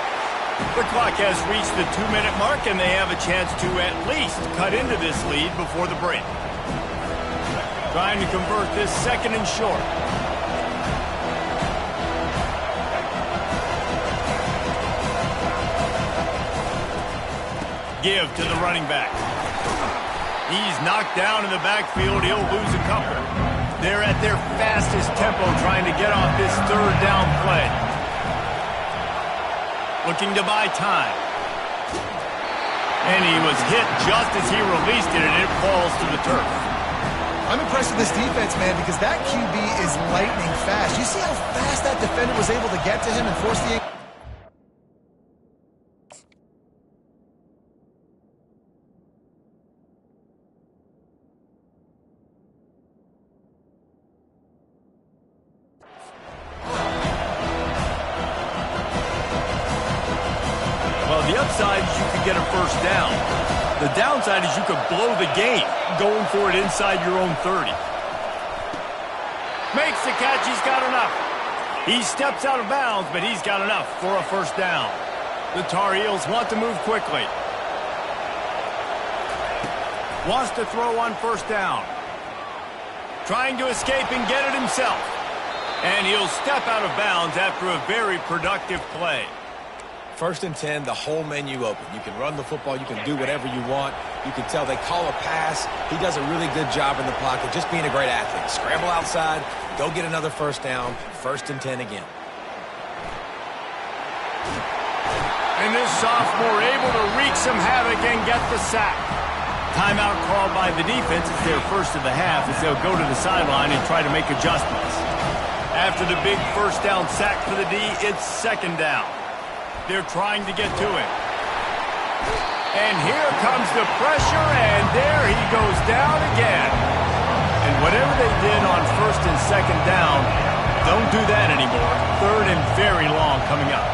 The clock has reached the 2-minute mark, and they have a chance to at least cut into this lead before the break. Trying to convert this second and short. Give to the running back. He's knocked down in the backfield. He'll lose a couple. They're at their fastest tempo trying to get off this third down play. Looking to buy time. And he was hit just as he released it, and it falls to the turf. I'm impressed with this defense, man, because that QB is lightning fast. You see how fast that defender was able to get to him and force the... Well, the upside is you could get a first down. The downside is you could blow the game going for it inside your own 30. Makes the catch. He's got enough. He steps out of bounds, but he's got enough for a first down. The Tar Heels want to move quickly. Wants to throw on first down. Trying to escape and get it himself. And he'll step out of bounds after a very productive play. 1st and 10, the whole menu open. You can run the football. You can do whatever you want. You can tell they call a pass. He does a really good job in the pocket, just being a great athlete. Scramble outside, go get another first down, 1st and 10 again. And this sophomore able to wreak some havoc and get the sack. Timeout called by the defense. It's their first of the half as they'll go to the sideline and try to make adjustments. After the big first down sack for the D, it's 2nd down. They're trying to get to him. And here comes the pressure, and there he goes down again. And whatever they did on 1st and 2nd down, don't do that anymore. 3rd and very long coming up.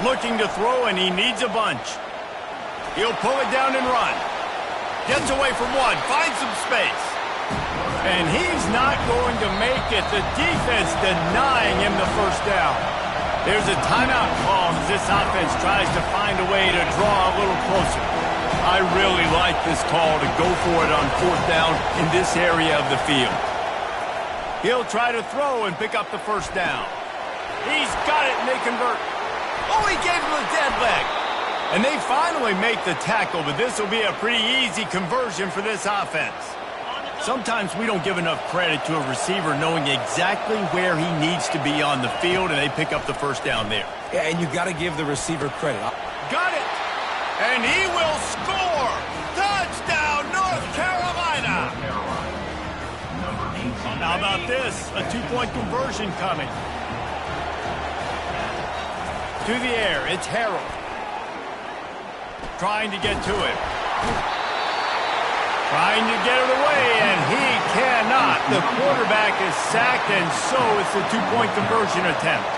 Looking to throw, and he needs a bunch. He'll pull it down and run. Gets away from one, finds some space. And he's not going to make it. The defense denying him the first down. There's a timeout call as this offense tries to find a way to draw a little closer. I really like this call to go for it on 4th down in this area of the field. He'll try to throw and pick up the first down. He's got it, and they convert. Oh, he gave him a dead leg. And they finally make the tackle, but this will be a pretty easy conversion for this offense. Sometimes we don't give enough credit to a receiver knowing exactly where he needs to be on the field, and they pick up the first down there. Yeah, and you got to give the receiver credit. Got it! And he will score! Touchdown, North Carolina! How about this? A 2-point conversion coming. To the air, it's Harrell. Trying to get to it. Trying to get it away, and he cannot. The quarterback is sacked, and so it's a 2-point conversion attempt.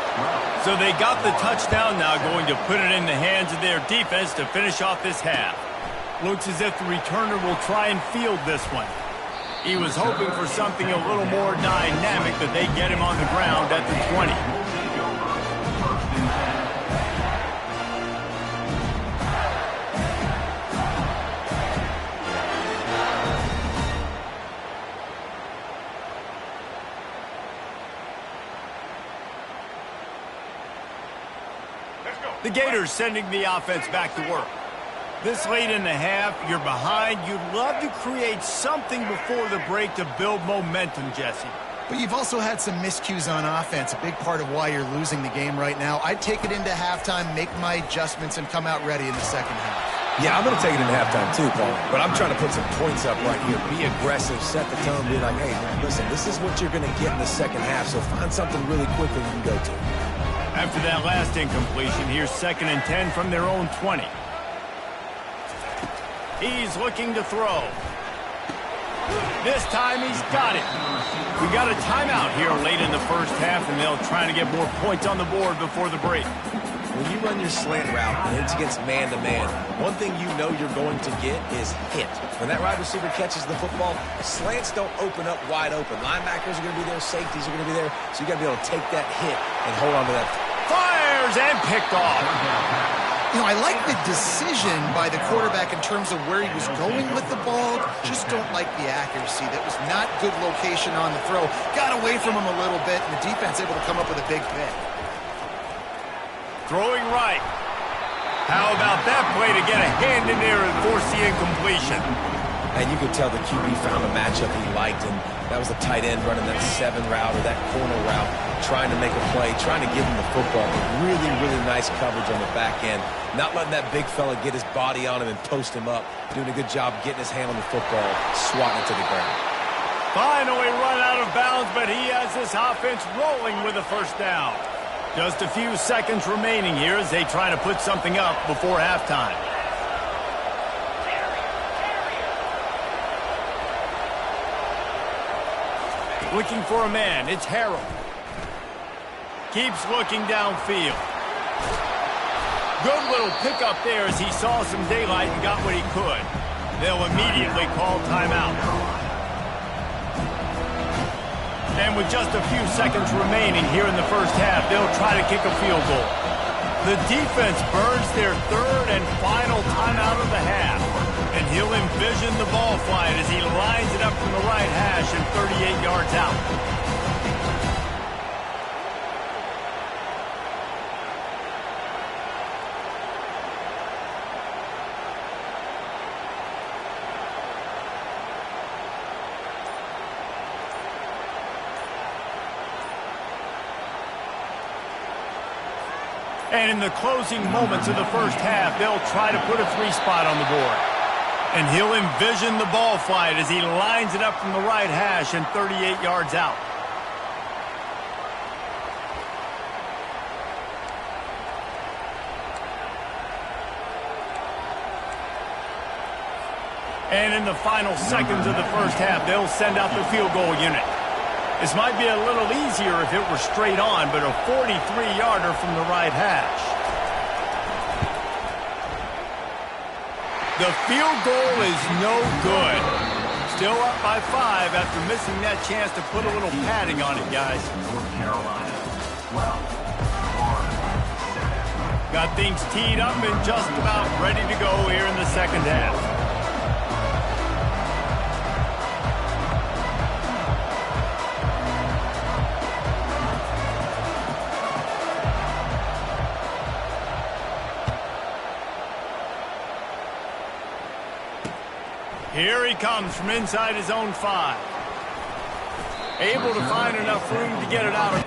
So they got the touchdown now, going to put it in the hands of their defense to finish off this half. Looks as if the returner will try and field this one. He was hoping for something a little more dynamic, but they get him on the ground at the 20. The Gators sending the offense back to work. This late in the half, you're behind. You'd love to create something before the break to build momentum, Jesse. But you've also had some miscues on offense, a big part of why you're losing the game right now. I'd take it into halftime, make my adjustments, and come out ready in the second half. Yeah, I'm going to take it into halftime too, Paul. But I'm trying to put some points up right here. Be aggressive, set the tone, be like, hey, listen, this is what you're going to get in the second half, so find something really quickly you can go to. After that last incompletion, here's 2nd and 10 from their own 20. He's looking to throw. This time he's got it. We got a timeout here late in the first half, and they'll try to get more points on the board before the break. When you run your slant route and it's against man-to-man, one thing you know you're going to get is hit. When that wide receiver catches the football, slants don't open up wide open. Linebackers are going to be there, safeties are going to be there, so you got to be able to take that hit and hold on to that. Fires and picked off. You know, I like the decision by the quarterback in terms of where he was going with the ball. Just don't like the accuracy. That was not good location on the throw. Got away from him a little bit, and the defense able to come up with a big pick. throwing right. How about that play to get a hand in there and force the incompletion? And you could tell the QB found a matchup he liked, and that was the tight end running that 7 route or that corner route, trying to make a play, trying to give him the football, but really, really nice coverage on the back end. Not letting that big fella get his body on him and post him up. Doing a good job getting his hand on the football, swatting it to the ground. Finally run out of bounds, but he has this offense rolling with a first down. Just a few seconds remaining here as they try to put something up before halftime. Looking for a man, it's Harold. Keeps looking downfield. Good little pickup there as he saw some daylight and got what he could. They'll immediately call timeout. And with just a few seconds remaining here in the first half, they'll try to kick a field goal. The defense burns their third and final timeout of the half. And he'll envision the ball flight as he lines it up from the right hash and 38 yards out. And in the closing moments of the first half, they'll try to put a 3-spot on the board. And he'll envision the ball flight as he lines it up from the right hash and 38 yards out. And in the final seconds of the first half, they'll send out the field goal unit. This might be a little easier if it were straight on, but a 43-yarder from the right hash. The field goal is no good. Still up by 5 after missing that chance to put a little padding on it, guys. North Carolina, 12, Florida, 7. Got things teed up and just about ready to go here in the second half. Here he comes from inside his own 5. Able to find enough room to get it out of.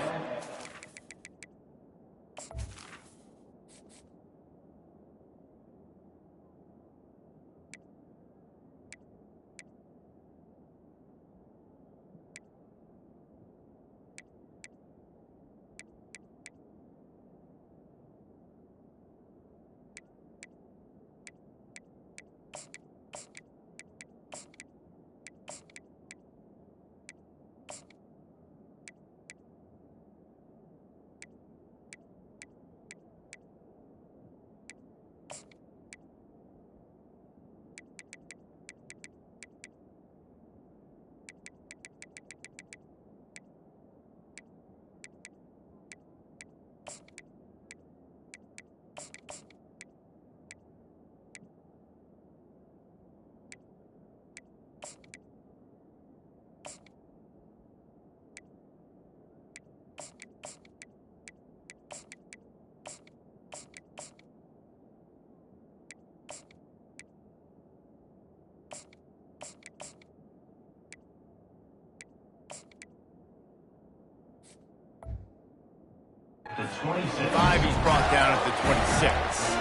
The 26. 5, he's brought down at the 26.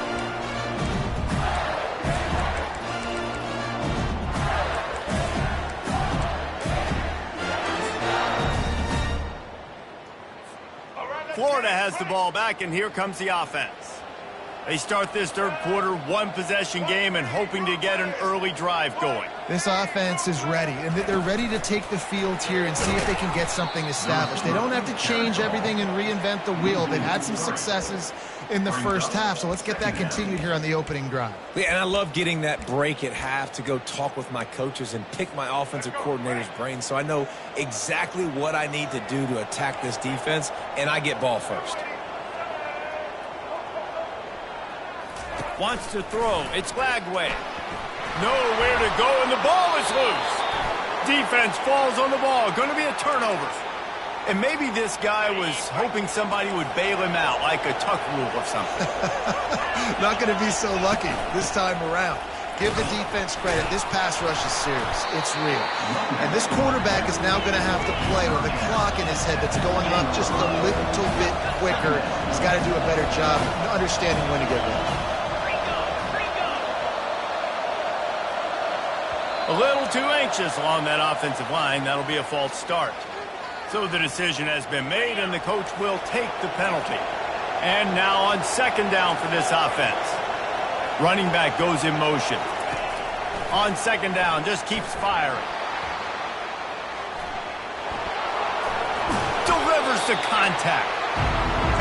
Florida has the ball back, and here comes the offense. They start this third quarter, 1-possession game, and hoping to get an early drive going. This offense is ready, and they're ready to take the field here and see if they can get something established. They don't have to change everything and reinvent the wheel. They've had some successes in the first half, so let's get that continued here on the opening drive. Yeah, and I love getting that break at half to go talk with my coaches and pick my offensive coordinator's brain so I know exactly what I need to do to attack this defense, and I get ball first. Wants to throw. It's Lagway. Nowhere to go, and the ball is loose. Defense falls on the ball. Going to be a turnover. And maybe this guy was hoping somebody would bail him out, like a tuck rule or something. Not going to be so lucky this time around. Give the defense credit. This pass rush is serious. It's real. And this quarterback is now going to have to play with a clock in his head that's going up just a little bit quicker. He's got to do a better job understanding when to get ready. A little too anxious along that offensive line. That'll be a false start. So the decision has been made, and the coach will take the penalty. And now on second down for this offense. Running back goes in motion. On second down, just keeps firing. Delivers to contact.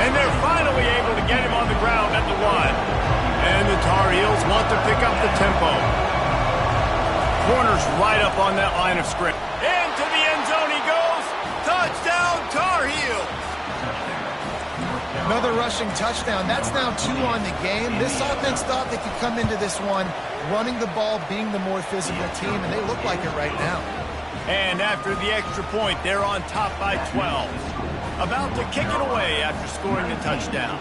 And they're finally able to get him on the ground at the 1. And the Tar Heels want to pick up the tempo. Corner's right up on that line of scrimmage. Into the end zone he goes. Touchdown, Tar Heels. Another rushing touchdown. That's now 2 on the game. This offense thought they could come into this one running the ball, being the more physical team, and they look like it right now. And after the extra point, they're on top by 12. About to kick it away after scoring the touchdown.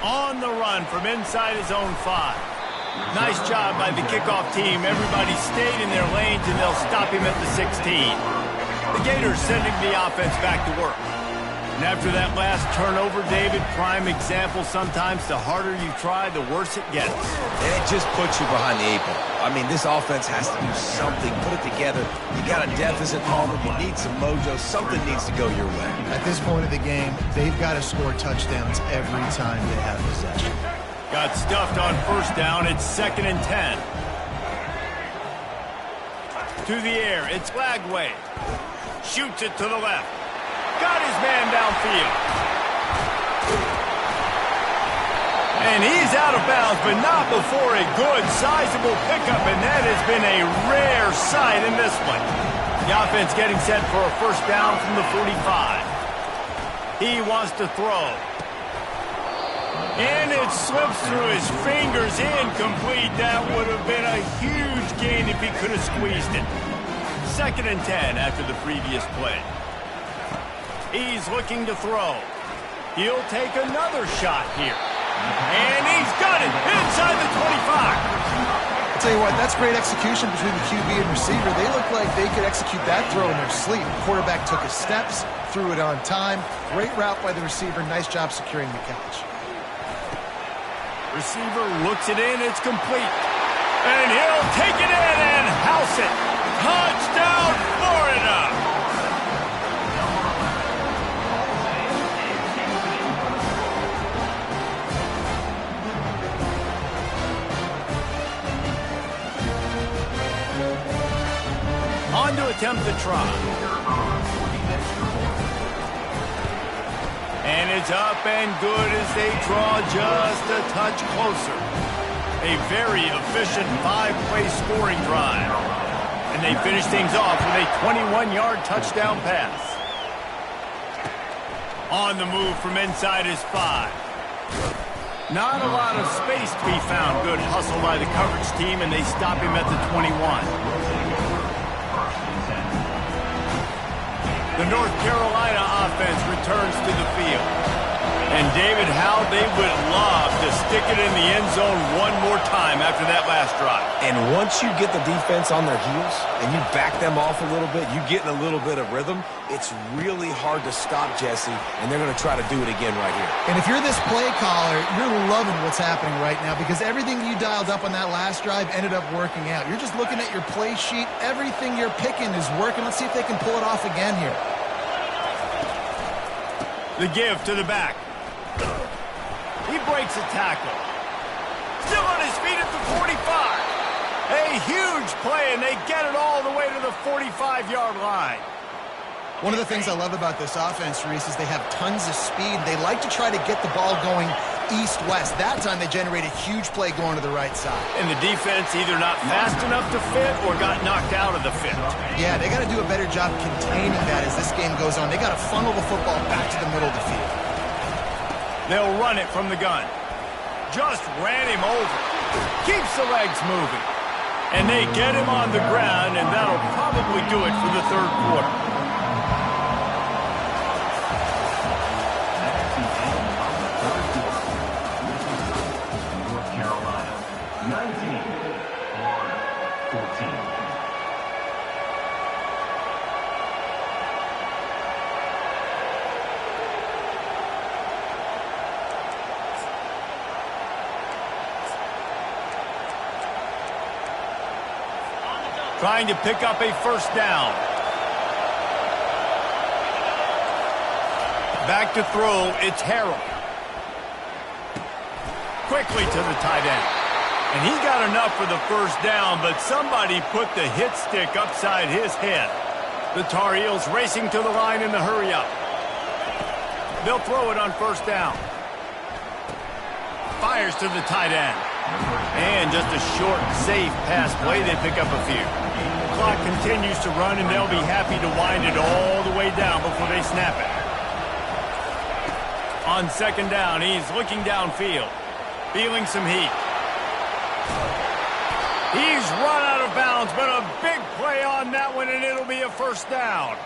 On the run from inside his own 5. Nice job by the kickoff team. Everybody stayed in their lanes, and they'll stop him at the 16. The Gators sending the offense back to work. And after that last turnover, David, prime example, sometimes the harder you try, the worse it gets. And it just puts you behind the 8 ball. I mean, this offense has to do something, put it together. You got a deficit, Palmer. You need some mojo. Something needs to go your way. At this point of the game, they've got to score touchdowns every time they have possession. Got stuffed on first down. It's 2nd and 10. To the air. It's Lagway. Shoots it to the left. Got his man downfield. And he's out of bounds, but not before a good, sizable pickup, and that has been a rare sight in this one. The offense getting set for a first down from the 45. He wants to throw. And it slips through his fingers, incomplete. That would have been a huge gain if he could have squeezed it. 2nd and 10 after the previous play. He's looking to throw. He'll take another shot here. And he's got it inside the 25. I'll tell you what, that's great execution between the QB and receiver. They look like they could execute that throw in their sleep. The quarterback took his steps, threw it on time. Great route by the receiver. Nice job securing the catch. Receiver looks it in. It's complete. And he'll take it in and house it. Touchdown, Florida! On to attempt the try. And it's up and good as they draw just a touch closer. A very efficient 5-play scoring drive. And they finish things off with a 21-yard touchdown pass. On the move from inside his 5. Not a lot of space to be found. Good hustle by the coverage team, and they stop him at the 21. The North Carolina offense returns to the field. And David, how they would love to stick it in the end zone one more time after that last drive. And once you get the defense on their heels and you back them off a little bit, you get in a little bit of rhythm, it's really hard to stop, Jesse, and they're going to try to do it again right here. And if you're this play caller, you're loving what's happening right now because everything you dialed up on that last drive ended up working out. You're just looking at your play sheet. Everything you're picking is working. Let's see if they can pull it off again here. The give to the back. He breaks a tackle. Still on his feet at the 45. A huge play, and they get it all the way to the 45-yard line. One of the things I love about this offense, Reese, is they have tons of speed. They like to try to get the ball going east-west. That time they generate a huge play going to the right side. And the defense either not fast enough to fit or got knocked out of the fit. Yeah, they got to do a better job containing that as this game goes on. They got to funnel the football back to the middle of the field. They'll run it from the gun. Just ran him over. Keeps the legs moving. And they get him on the ground, and that'll probably do it for the third quarter. That's the end of the third quarter. North Carolina 19, Florida 14. Trying to pick up a first down. Back to throw, it's Harrell. Quickly to the tight end. And he got enough for the first down, but somebody put the hit stick upside his head. The Tar Heels racing to the line in the hurry-up. They'll throw it on first down. Fires to the tight end. And just a short, safe pass play. They pick up a few. The clock continues to run, and they'll be happy to wind it all the way down before they snap it. On second down, he's looking downfield, feeling some heat. He's run out of bounds, but a big play on that one, and it'll be a first down.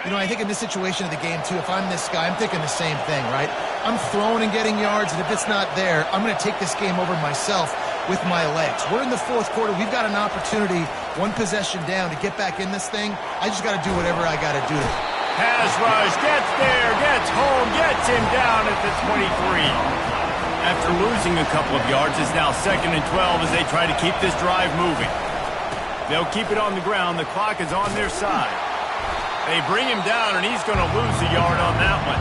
You know, I think in this situation of the game, too, if I'm this guy, I'm thinking the same thing, right? I'm throwing and getting yards, and if it's not there, I'm going to take this game over myself with my legs. We're in the fourth quarter. We've got an opportunity, one possession down, to get back in this thing. I just got to do whatever I got to do. Pass rush, gets there, gets home, gets him down at the 23. After losing a couple of yards, it's now 2nd and 12 as they try to keep this drive moving. They'll keep it on the ground. The clock is on their side. They bring him down, and he's going to lose a yard on that one.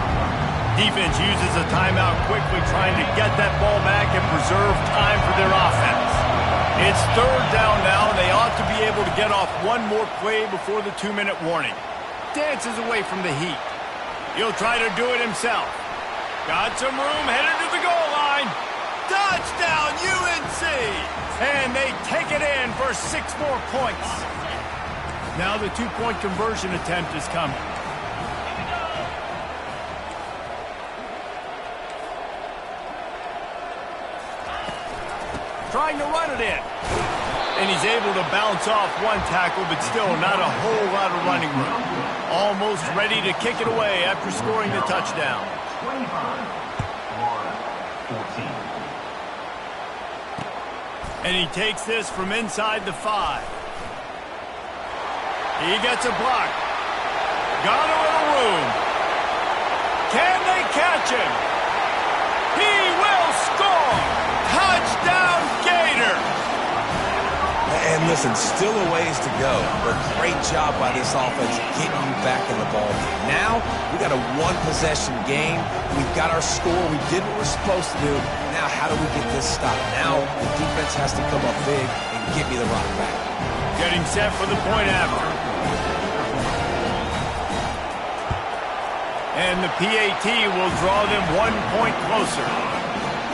Defense uses a timeout quickly, trying to get that ball back and preserve time for their offense. It's third down now, and they ought to be able to get off one more play before the 2-minute warning. Dances away from the heat. He'll try to do it himself. Got some room, headed to the goal line. Touchdown, UNC! And they take it in for 6 more points. Now the 2-point conversion attempt is coming. Trying to run it in. And he's able to bounce off one tackle, but still not a whole lot of running room. Almost ready to kick it away after scoring the touchdown. 25, Florida 14. And he takes this from inside the 5. He gets a block. Got a little room. Can they catch him? He will score! Touchdown, Gator! And listen, still a ways to go, but great job by this offense getting you back in the ball game. Now, we got a one-possession game. We've got our score. We did what we're supposed to do. Now, how do we get this stopped? Now, the defense has to come up big and give me the rock back. Getting set for the point after. And the PAT will draw them 1 point closer.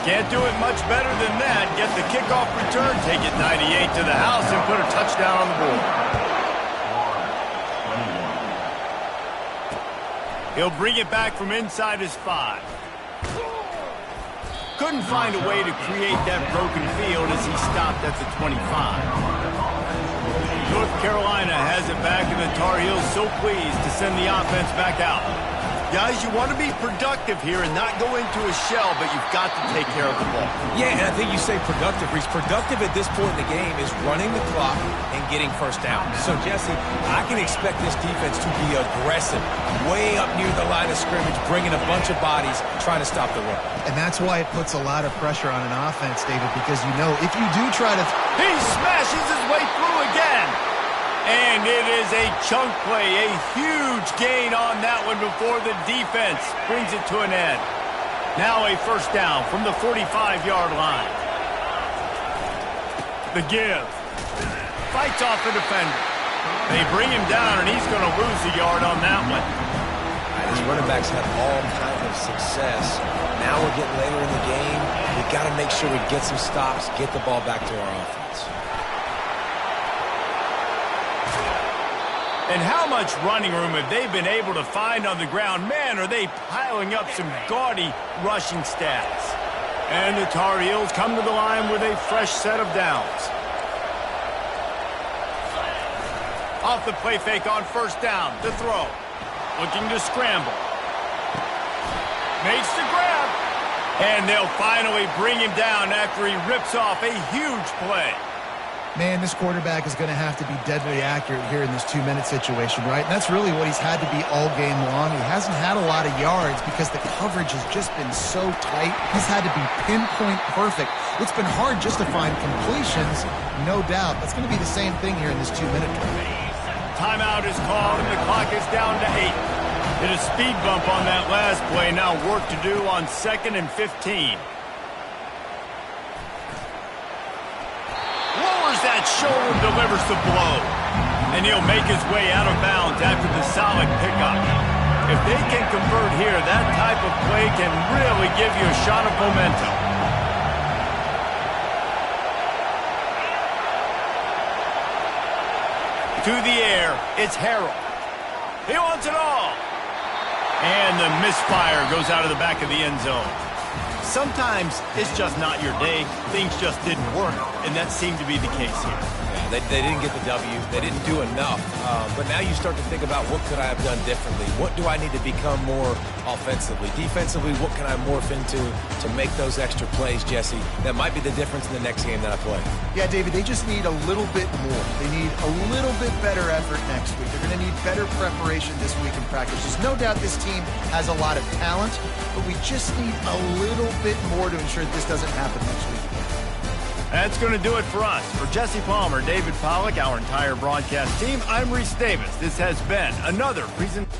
Can't do it much better than that. Get the kickoff return, take it 98 to the house, and put a touchdown on the board. He'll bring it back from inside his 5. Couldn't find a way to create that broken field as he stopped at the 25. North Carolina has it back, and the Tar Heels so pleased to send the offense back out. Guys, you want to be productive here and not go into a shell, but you've got to take care of the ball. Yeah, and I think you say productive, Reese. Productive at this point in the game is running the clock and getting first down. So, Jesse, I can expect this defense to be aggressive, way up near the line of scrimmage, bringing a bunch of bodies, trying to stop the run. And that's why it puts a lot of pressure on an offense, David, because you know if you do try to... He smashes his way through again. And it is a chunk play, a huge gain on that one before the defense brings it to an end. Now a first down from the 45-yard line. The give. Fights off the defender. They bring him down, and he's going to lose a yard on that one. These running backs have all kinds of success. Now we're getting later in the game. We've got to make sure we get some stops, get the ball back to our offense. And how much running room have they been able to find on the ground? Man, are they piling up some gaudy rushing stats. And the Tar Heels come to the line with a fresh set of downs. Off the play fake on first down. To throw. Looking to scramble. Makes the grab. And they'll finally bring him down after he rips off a huge play. Man, this quarterback is going to have to be deadly accurate here in this 2-minute situation, right? And that's really what he's had to be all game long. He hasn't had a lot of yards because the coverage has just been so tight. He's had to be pinpoint perfect. It's been hard just to find completions, no doubt. That's going to be the same thing here in this 2-minute drill. Timeout is called, and the clock is down to 8. Hit a speed bump on that last play. Now work to do on 2nd and 15. That shoulder delivers the blow, and he'll make his way out of bounds after the solid pickup. If they can convert here, that type of play can really give you a shot of momentum. To the air, it's Harrell. He wants it all. And the misfire goes out of the back of the end zone. Sometimes it's just not your day. Things just didn't work, and that seemed to be the case here. Yeah, they didn't get the W. They didn't do enough. But now you start to think about what could I have done differently? What do I need to become more offensively? Defensively, what can I morph into to make those extra plays, Jesse? That might be the difference in the next game that I play. Yeah, David, they just need a little bit more. They need a little bit better effort next week. They're going to need better preparation this week in practice. There's no doubt this team has a lot of talent, but we just need a little bit more to ensure that this doesn't happen next week. That's going to do it for us. For Jesse Palmer, David Pollack, our entire broadcast team, I'm Reese Davis. This has been another presentation.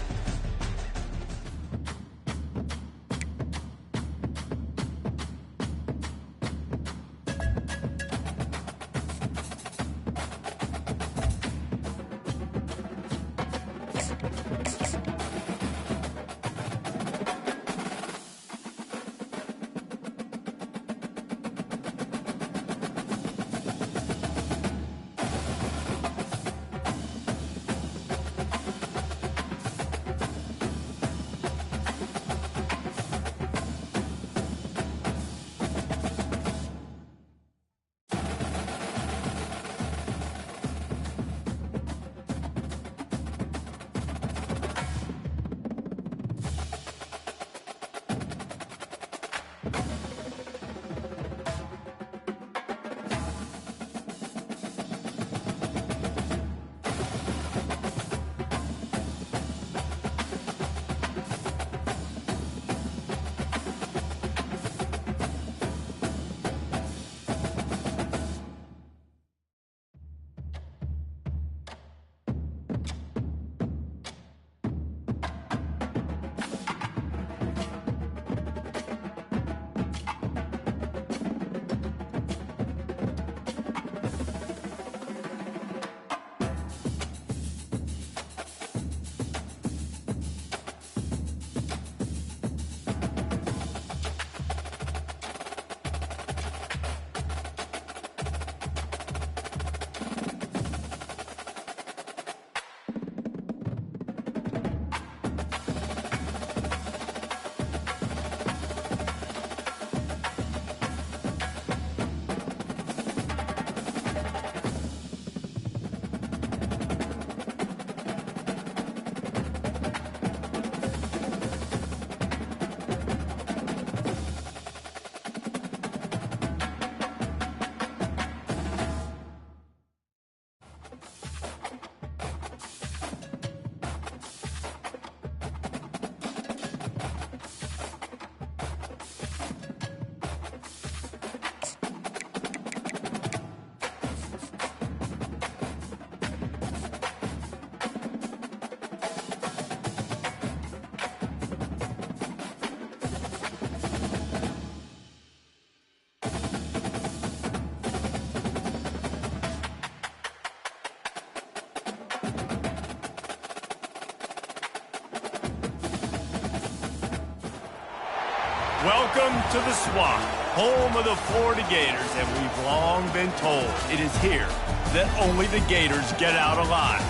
Welcome to the Swamp, home of the Florida Gators, and we've long been told it is here that only the Gators get out alive.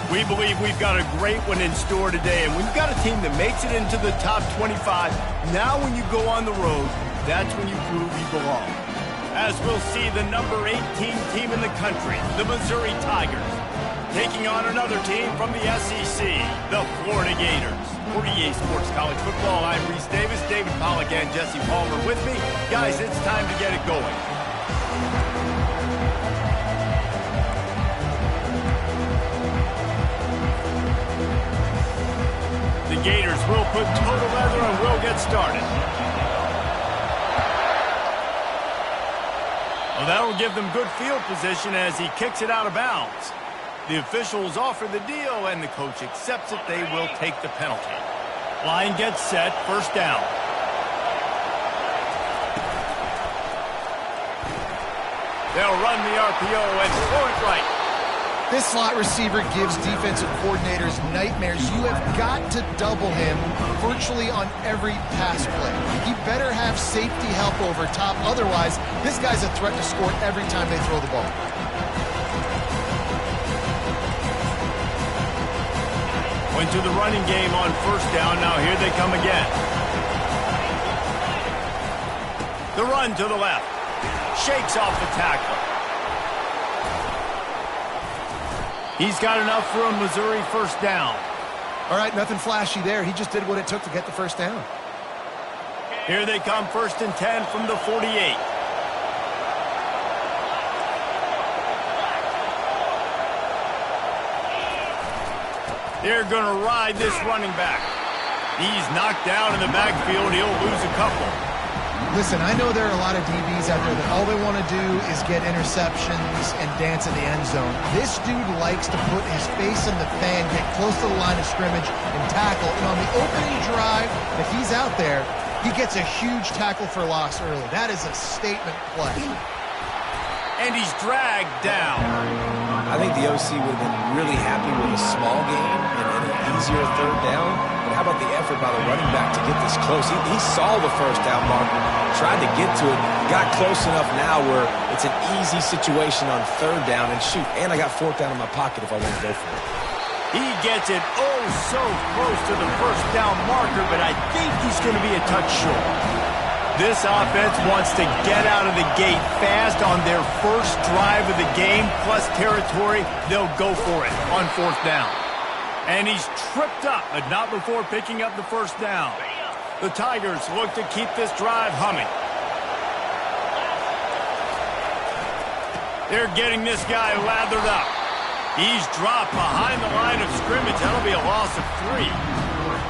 We believe we've got a great one in store today, and we've got a team that makes it into the top 25. Now when you go on the road, that's when you prove you belong. As we'll see the number 18 team in the country, the Missouri Tigers. taking on another team from the SEC, the Florida Gators. For EA Sports College Football, I'm Reese Davis, David Pollack, and Jesse Palmer with me. Guys, it's time to get it going. The Gators will put total leather and will get started. Well, that will give them good field position as he kicks it out of bounds. The officials offer the deal, and the coach accepts it. They will take the penalty. Line gets set, first down. They'll run the RPO and throw it right. This slot receiver gives defensive coordinators nightmares. You have got to double him virtually on every pass play. He better have safety help over top. Otherwise, this guy's a threat to score every time they throw the ball. Went to the running game on first down. Now here they come again. The run to the left. Shakes off the tackle. He's got enough for a Missouri first down. All right, nothing flashy there. He just did what it took to get the first down. Here they come, 1st and 10 from the 48. They're going to ride this running back. He's knocked down in the backfield. He'll lose a couple. Listen, I know there are a lot of DBs out there that all they want to do is get interceptions and dance in the end zone. This dude likes to put his face in the fan, get close to the line of scrimmage, and tackle. And on the opening drive, if he's out there, he gets a huge tackle for loss early. That is a statement play. And he's dragged down. I think the OC would have been really happy with a small gain and an easier third down. But how about the effort by the running back to get this close? He saw the first down marker, tried to get to it, got close enough now where it's an easy situation on third down. And shoot, and I got fourth down in my pocket if I want to go for it. He gets it oh so close to the first down marker, but I think he's going to be a touch short. This offense wants to get out of the gate fast on their first drive of the game, plus territory. They'll go for it on fourth down. And he's tripped up, but not before picking up the first down. The Tigers look to keep this drive humming. They're getting this guy lathered up. He's dropped behind the line of scrimmage. That'll be a loss of 3.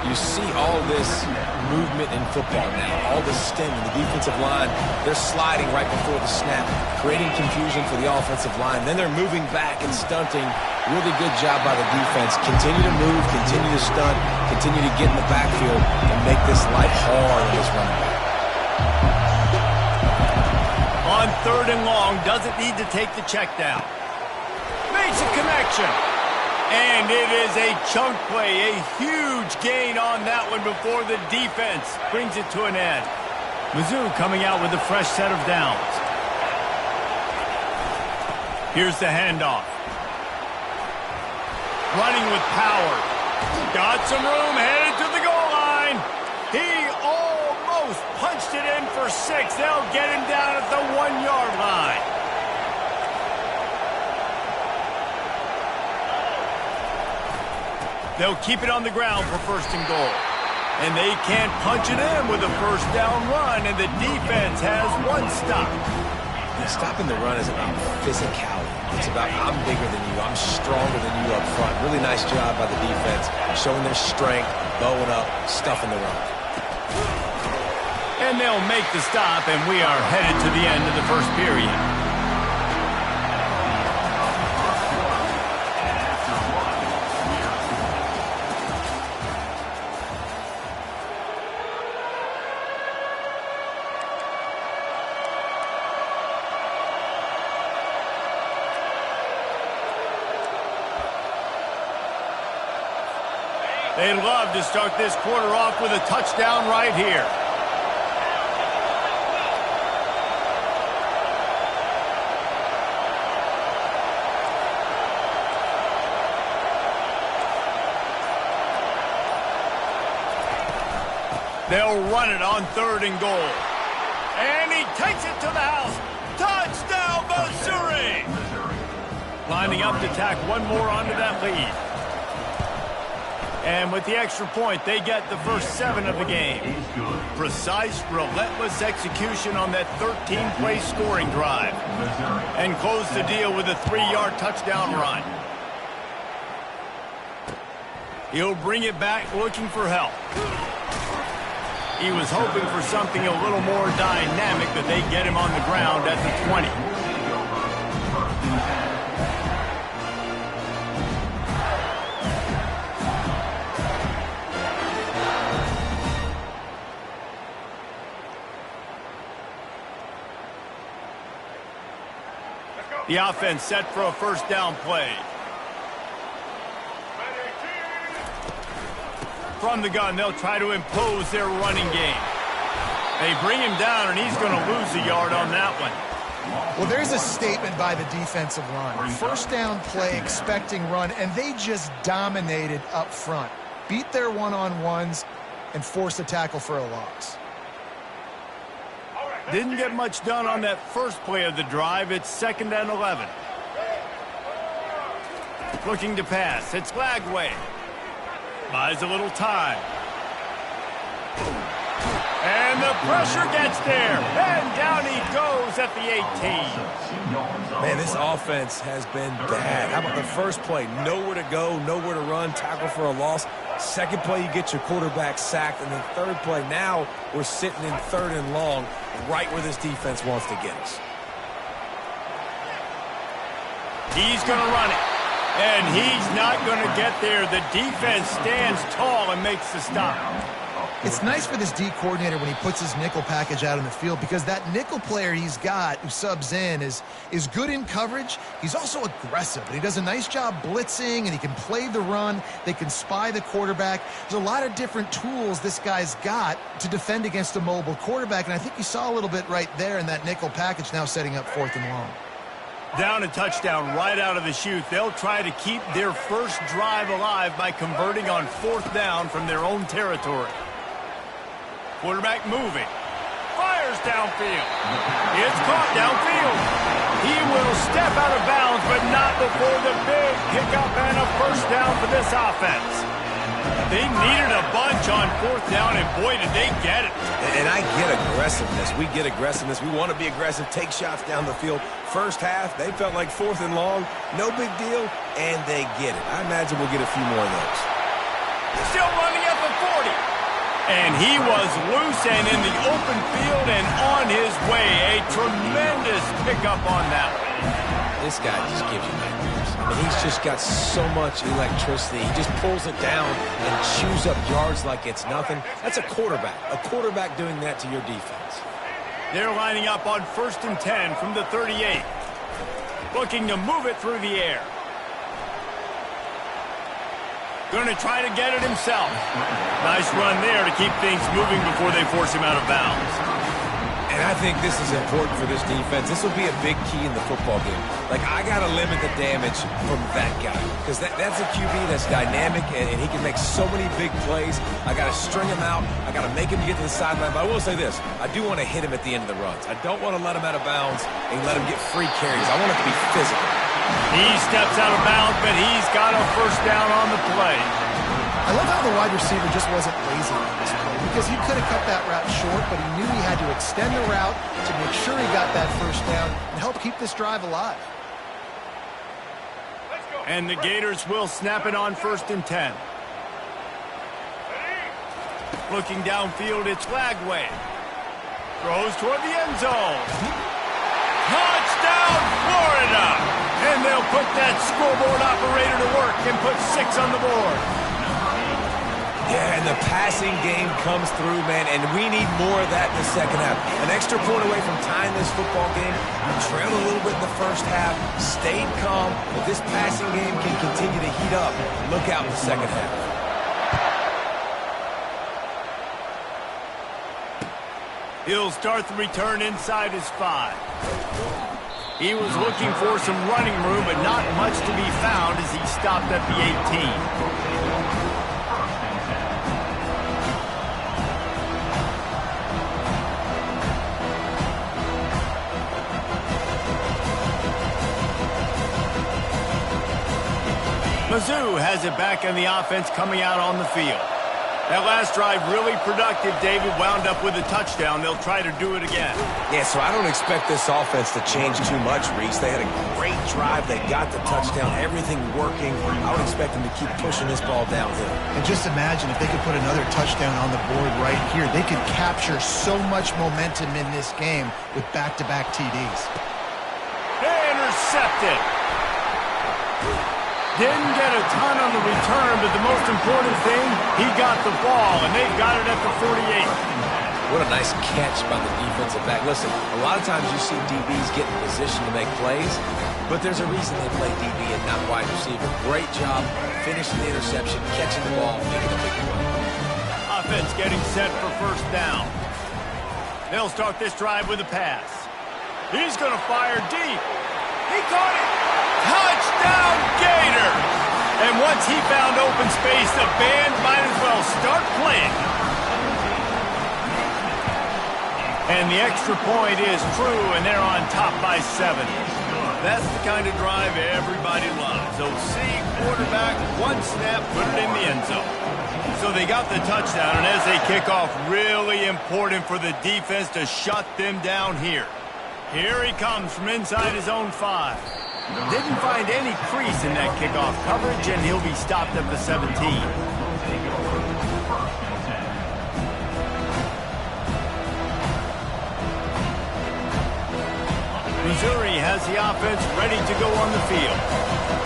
You see all this movement in football now, all the sting in the defensive line. They're sliding right before the snap, creating confusion for the offensive line. Then they're moving back and stunting. Really good job by the defense. Continue to move, continue to stunt, continue to get in the backfield and make this life hard on this running back. On 3rd and long, doesn't need to take the check down. Makes a connection. And it is a chunk play, a huge gain on that one before the defense brings it to an end. Mizzou coming out with a fresh set of downs. Here's the handoff. Running with power. Got some room, headed to the goal line. He almost punched it in for 6. They'll get him down at the 1-yard line. They'll keep it on the ground for 1st and goal. And they can't punch it in with a first down run, and the defense has 1 stop. Stopping the run is about physicality. It's about I'm bigger than you, I'm stronger than you up front. Really nice job by the defense, showing their strength, bowing up, stuffing the run. And they'll make the stop, and we are headed to the end of the first period. They'd love to start this quarter off with a touchdown right here. They'll run it on 3rd and goal. And he takes it to the house. Touchdown, Missouri! Lining up to tack one more onto that lead. And with the extra point, they get the first 7 of the game. Precise, relentless execution on that 13-play scoring drive. And close the deal with a 3-yard touchdown run. He'll bring it back looking for help. He was hoping for something a little more dynamic, but they get him on the ground at the 20. The offense set for a first down play. From the gun, they'll try to impose their running game. They bring him down, and he's going to lose a yard on that one. Well, there's a statement by the defensive line. First down play, expecting run, and they just dominated up front. Beat their one-on-ones and forced a tackle for a loss. Didn't get much done on that first play of the drive. It's 2nd and 11. Looking to pass. It's Lagway. Buys a little time. And the pressure gets there. And down he goes at the 18. Man, this offense has been bad. How about the first play? Nowhere to go, nowhere to run, tackle for a loss. Second play, you get your quarterback sacked. And then third play, now we're sitting in 3rd and long, right where this defense wants to get us. He's going to run it. And he's not going to get there. The defense stands tall and makes the stop. It's nice for this D coordinator when he puts his nickel package out in the field, because that nickel player he's got who subs in is good in coverage. He's also aggressive, and he does a nice job blitzing, and he can play the run. They can spy the quarterback. There's a lot of different tools this guy's got to defend against a mobile quarterback, and I think you saw a little bit right there in that nickel package, now setting up 4th and long. Down a touchdown right out of the chute. They'll try to keep their first drive alive by converting on 4th down from their own territory. Quarterback moving. Fires downfield. It's caught downfield. He will step out of bounds, but not before the big pickup and a first down for this offense. They needed a bunch on 4th down, and boy, did they get it. And I get aggressiveness. We get aggressiveness. We want to be aggressive, take shots down the field. First half, they felt like 4th and long. No big deal, and they get it. I imagine we'll get a few more of those. Still running at the 40. And he was loose and in the open field and on his way. A tremendous pickup on that one. This guy just gives you nightmares. I mean, he's just got so much electricity. He just pulls it down and chews up yards like it's nothing. That's a quarterback. A quarterback doing that to your defense. They're lining up on 1st and 10 from the 38. Looking to move it through the air. Going to try to get it himself. Nice run there to keep things moving before they force him out of bounds. And I think this is important for this defense. This will be a big key in the football game. Like, I got to limit the damage from that guy, because that's a QB that's dynamic, and he can make so many big plays. I got to string him out. I got to make him get to the sideline. But I will say this. I do want to hit him at the end of the runs. I don't want to let him out of bounds and let him get free carries. I want it to be physical. He steps out of bounds, but he's got a first down on the play. I love how the wide receiver just wasn't lazy on this play, because he could have cut that route short, but he knew he had to extend the route to make sure he got that first down and help keep this drive alive. And the Gators will snap it on 1st and 10. Looking downfield, it's Lagway. Throws toward the end zone. Touchdown, Florida! And they'll put that scoreboard operator to work and put 6 on the board. Yeah, and the passing game comes through, man, and we need more of that in the second half. An extra point away from tying this football game. You trailed a little bit in the first half, stayed calm, but this passing game can continue to heat up. Look out in the second half. He'll start the return inside his 5. He was looking for some running room, but not much to be found as he stopped at the 18. Mizzou has it back in the offense coming out on the field. That last drive really productive, David, wound up with a touchdown. They'll try to do it again. Yeah, so I don't expect this offense to change too much, Reese. They had a great drive. They got the touchdown, everything working. I would expect them to keep pushing this ball downhill. And just imagine if they could put another touchdown on the board right here. They could capture so much momentum in this game with back-to-back TDs. Intercepted. Didn't get a ton on the return, but the most important thing, he got the ball, and they've got it at the 48. What a nice catch by the defensive back. Listen, a lot of times you see DBs get in position to make plays, but there's a reason they play DB and not wide receiver. Great job finishing the interception, catching the ball, making a big play. Offense getting set for first down. They'll start this drive with a pass. He's going to fire deep. He caught it. Touchdown, Gators! And once he found open space, the band might as well start playing. And the extra point is true, and they're on top by 7. That's the kind of drive everybody loves. OC, quarterback, one snap, put it in the end zone. So they got the touchdown, and as they kick off, really important for the defense to shut them down here. Here he comes from inside his own 5. Didn't find any crease in that kickoff coverage, and he'll be stopped at the 17. Missouri has the offense ready to go on the field.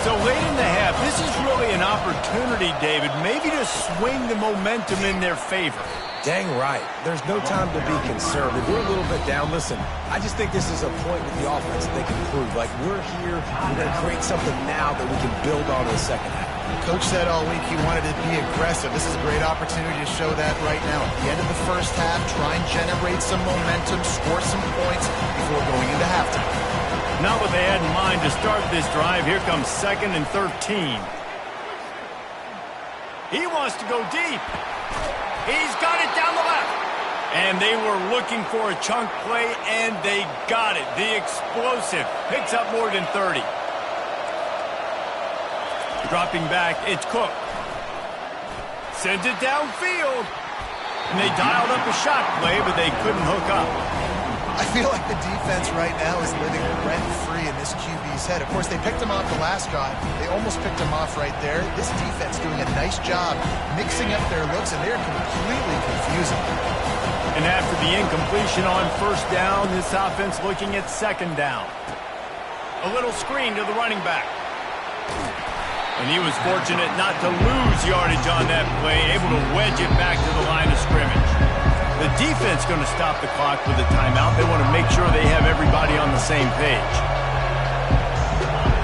So late in the half, this is really an opportunity, David, maybe to swing the momentum in their favor. Dang right. There's no time to be concerned. If we're a little bit down, listen, I just think this is a point with the offense that they can prove. Like, we're here, we're going to create something now that we can build on in the second half. Coach said all week he wanted to be aggressive. This is a great opportunity to show that right now. At the end of the first half, try and generate some momentum, score some points before going into halftime. Not what they had in mind to start this drive. Here comes 2nd and 13. He wants to go deep. He's got it down the left. And they were looking for a chunk play, and they got it. The explosive picks up more than 30. Dropping back, it's Cook. Sends it downfield. And they dialed up a shot play, but they couldn't hook up. I feel like the defense right now is living rent-free in this QB's head. Of course, they picked him off the last drive. They almost picked him off right there. This defense doing a nice job mixing up their looks, and they're completely confusing. And after the incompletion on first down, this offense looking at 2nd down. A little screen to the running back. And he was fortunate not to lose yardage on that play, able to wedge it back to the line of scrimmage. The defense going to stop the clock with a timeout. They want to make sure they have everybody on the same page.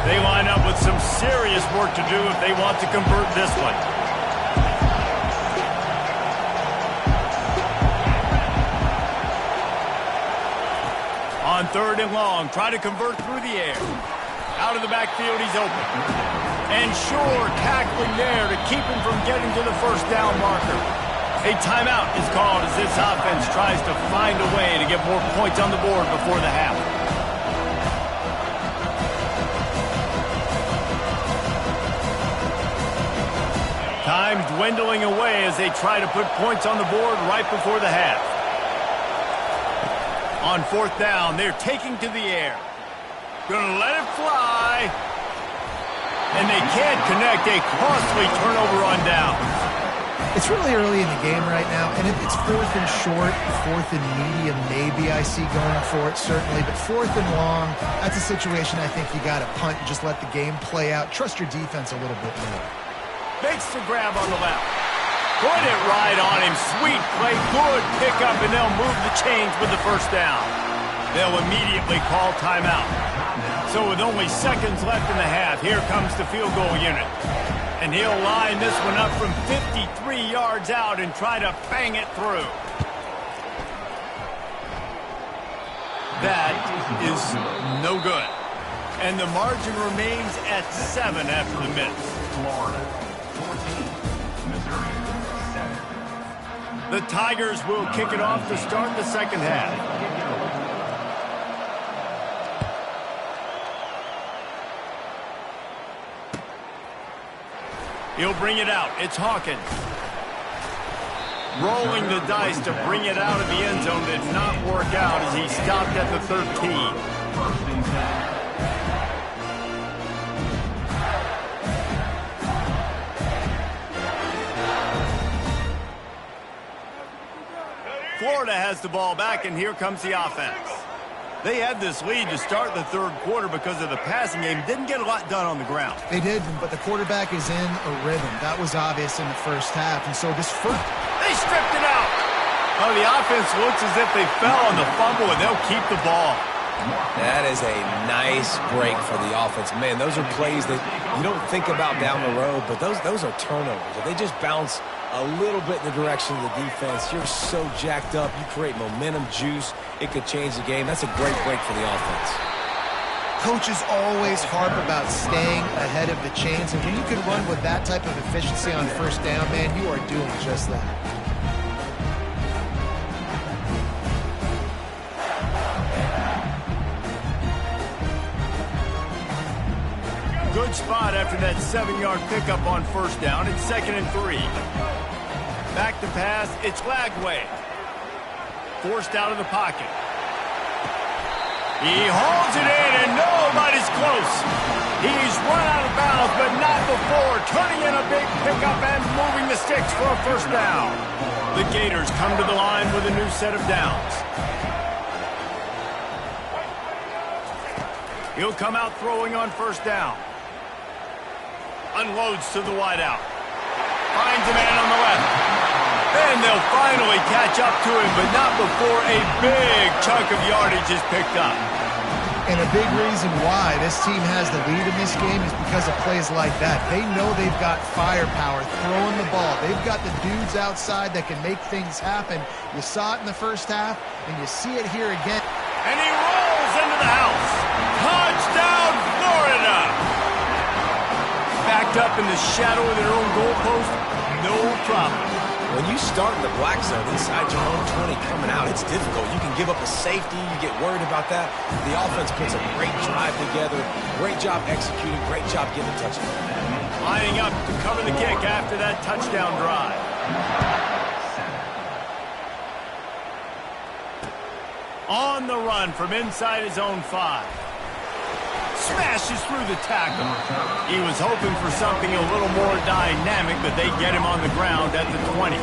They line up with some serious work to do if they want to convert this one. On 3rd and long, try to convert through the air. Out of the backfield, he's open. And sure, tackling there to keep him from getting to the first down marker. A timeout is called as this offense tries to find a way to get more points on the board before the half. Time dwindling away as they try to put points on the board right before the half. On 4th down, they're taking to the air. Gonna let it fly. And they can't connect. A costly turnover on downs. It's really early in the game right now, and if it's 4th and short, 4th and medium, maybe I see going for it, certainly. But 4th and long, that's a situation I think you got to punt and just let the game play out. Trust your defense a little bit more. Makes the grab on the left. Put it right on him. Sweet play. Good pickup, and they'll move the chains with the first down. They'll immediately call timeout. So with only seconds left in the half, here comes the field goal unit. And he'll line this one up from 53 yards out and try to bang it through. That is no good. And the margin remains at 7 after the miss. Florida 14, Missouri 7. The Tigers will kick it off to start the second half. He'll bring it out. It's Hawkins. Rolling the dice to bring it out of the end zone did not work out as he stopped at the 13. First and 10. Florida has the ball back, and here comes the offense. They had this lead to start the third quarter because of the passing game. Didn't get a lot done on the ground. They did, but the quarterback is in a rhythm. That was obvious in the first half. And so this first... They stripped it out. Oh, the offense looks as if they fell on the fumble, and they'll keep the ball. That is a nice break for the offense. Man, those are plays that you don't think about down the road, but those are turnovers. If they just bounce a little bit in the direction of the defense, you're so jacked up. You create momentum, juice. It could change the game. That's a great break for the offense. Coaches always harp about staying ahead of the chains, and when you can run with that type of efficiency on first down, man, you are doing just that. Good spot after that 7-yard pickup on first down. It's 2nd and 3. Back to pass. It's Lagway. Forced out of the pocket. He holds it in, and nobody's close. He's run out of bounds, but not before. Turning in a big pickup and moving the sticks for a first down. The Gators come to the line with a new set of downs. He'll come out throwing on first down. Unloads to the wideout. Finds a man on the left. And they'll finally catch up to him, but not before a big chunk of yardage is picked up. And a big reason why this team has the lead in this game is because of plays like that. They know they've got firepower throwing the ball. They've got the dudes outside that can make things happen. You saw it in the first half, and you see it here again. And he rolls into the house. Touchdown, Florida! Backed up in the shadow of their own goalpost, no problem. When you start in the black zone inside your own 20 coming out, it's difficult. You can give up a safety. You get worried about that. The offense puts a great drive together. Great job executing. Great job getting a touchdown. Lining up to cover the kick after that touchdown drive. On the run from inside his own 5. Smashes through the tackle. He was hoping for something a little more dynamic, but they get him on the ground at the 20.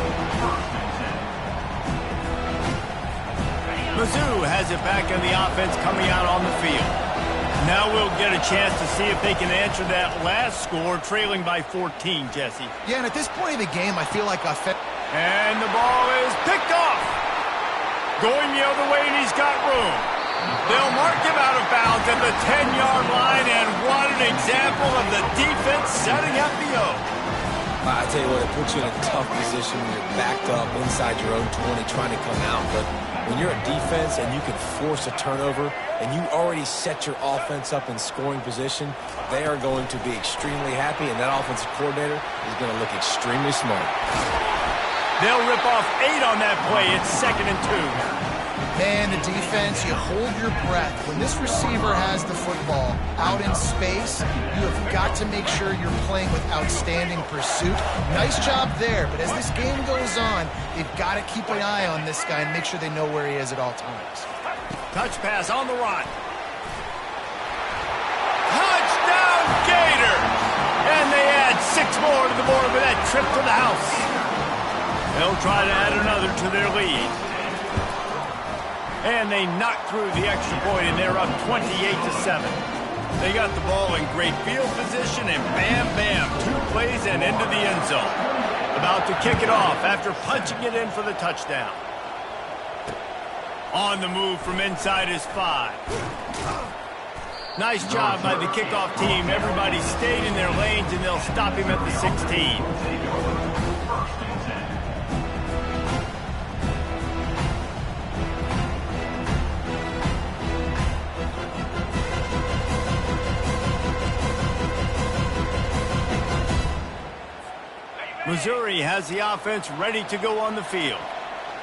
Mizzou has it back on the offense coming out on the field. Now we'll get a chance to see if they can answer that last score, trailing by 14, Jesse. Yeah, and at this point in the game, I feel like and the ball is picked off. Going the other way, and he's got room. They'll mark him out of bounds at the 10-yard line, and what an example of the defense setting up the O. I tell you what, it puts you in a tough position when you're backed up inside your own 20 trying to come out. But when you're a defense and you can force a turnover and you already set your offense up in scoring position, they are going to be extremely happy, and that offensive coordinator is going to look extremely smart. They'll rip off 8 on that play. It's 2nd and 2. Man, the defense, you hold your breath. When this receiver has the football out in space, you have got to make sure you're playing with outstanding pursuit. Nice job there, but as this game goes on, they've got to keep an eye on this guy and make sure they know where he is at all times. Touch pass on the run. Touchdown, Gator! And they add 6 more to the board with that trip to the house. They'll try to add another to their lead. And they knock through the extra point, and they're up 28-7. They got the ball in great field position, and bam, bam, 2 plays and into the end zone. About to kick it off after punching it in for the touchdown. On the move from inside his 5. Nice job by the kickoff team. Everybody stayed in their lanes, and they'll stop him at the 16. Missouri has the offense ready to go on the field.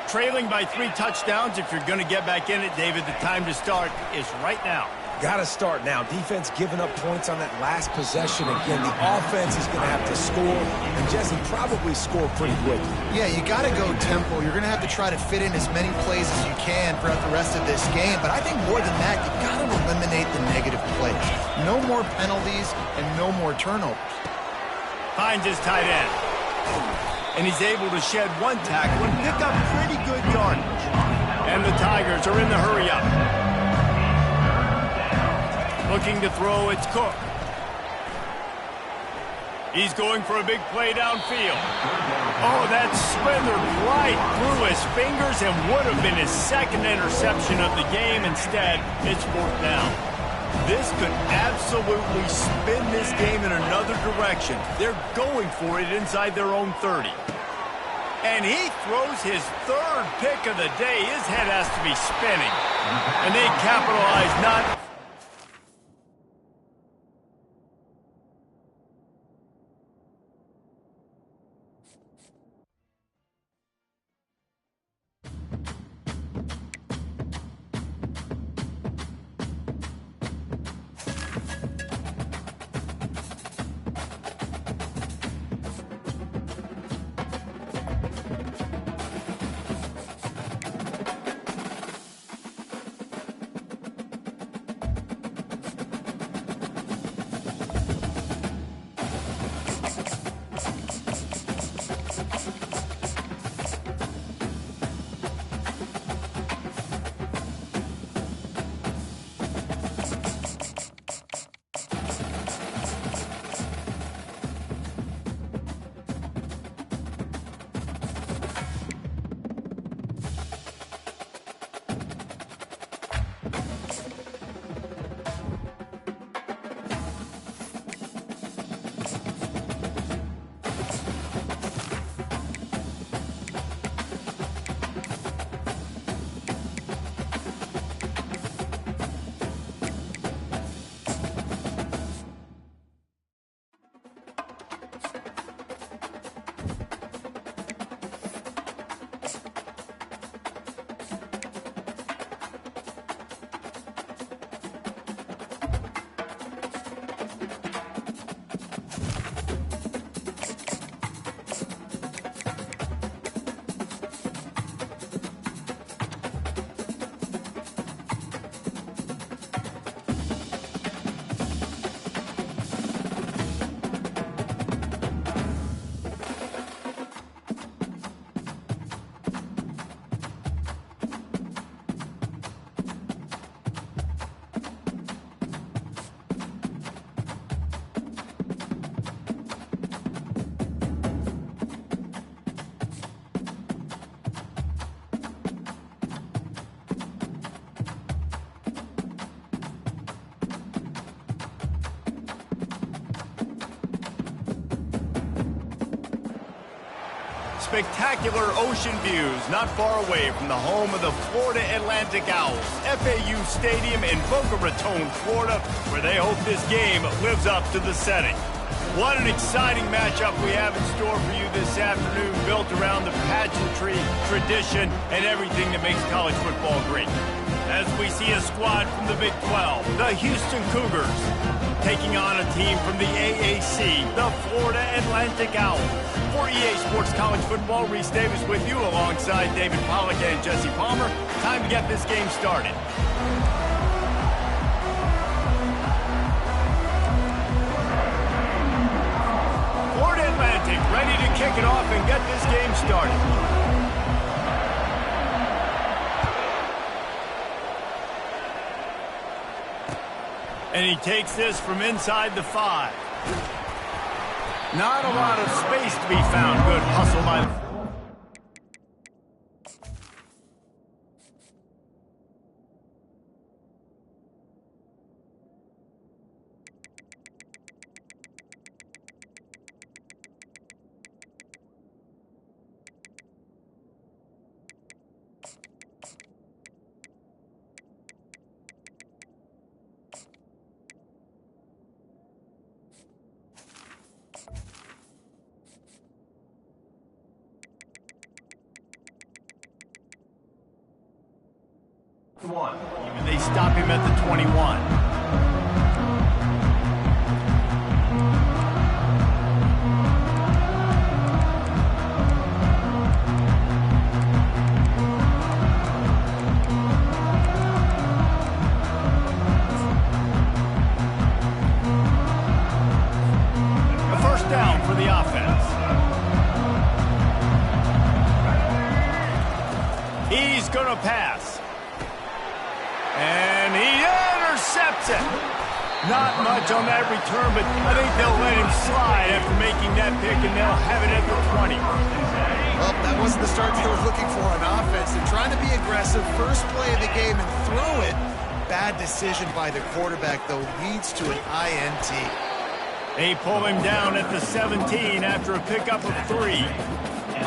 Trailing by 3 touchdowns. If you're going to get back in it, David, the time to start is right now. Got to start now. Defense giving up points on that last possession. Again, the offense is going to have to score, and Jesse probably score pretty quick. Yeah, you got to go tempo. You're going to have to try to fit in as many plays as you can throughout the rest of this game. But I think more than that, you got to eliminate the negative plays. No more penalties and no more turnovers. Finds his tight end. And he's able to shed one tackle and pick up pretty good yardage. And the Tigers are in the hurry-up. Looking to throw, it's Cook. He's going for a big play downfield. Oh, that slithered right through his fingers and would have been his second interception of the game. Instead, it's 4th down. This could absolutely spin this game in another direction. They're going for it inside their own 30. And he throws his 3rd pick of the day. His head has to be spinning. And they capitalize not... Spectacular ocean views not far away from the home of the Florida Atlantic Owls, FAU Stadium in Boca Raton, Florida, where they hope this game lives up to the setting. What an exciting matchup we have in store for you this afternoon, built around the pageantry, tradition, and everything that makes college football great. As we see a squad from the Big 12, the Houston Cougars, taking on a team from the AAC, the Florida Atlantic Owls. For EA Sports College Football, Reese Davis with you alongside David Pollack and Jesse Palmer. Time to get this game started. Florida Atlantic ready to kick it off and get this game started. And he takes this from inside the 5. Not a lot of space to be found. Good hustle by the... They stop him at the 21. Down for the offense. He's going to pass. And he intercepts it. Not much on that return, but I think they'll let him slide after making that pick, and they'll have it at the 20. Well, that wasn't the start they were looking for on offense. They're trying to be aggressive. First play of the game and throw it. Bad decision by the quarterback, though, leads to an INT. They pull him down at the 17 after a pickup of 3.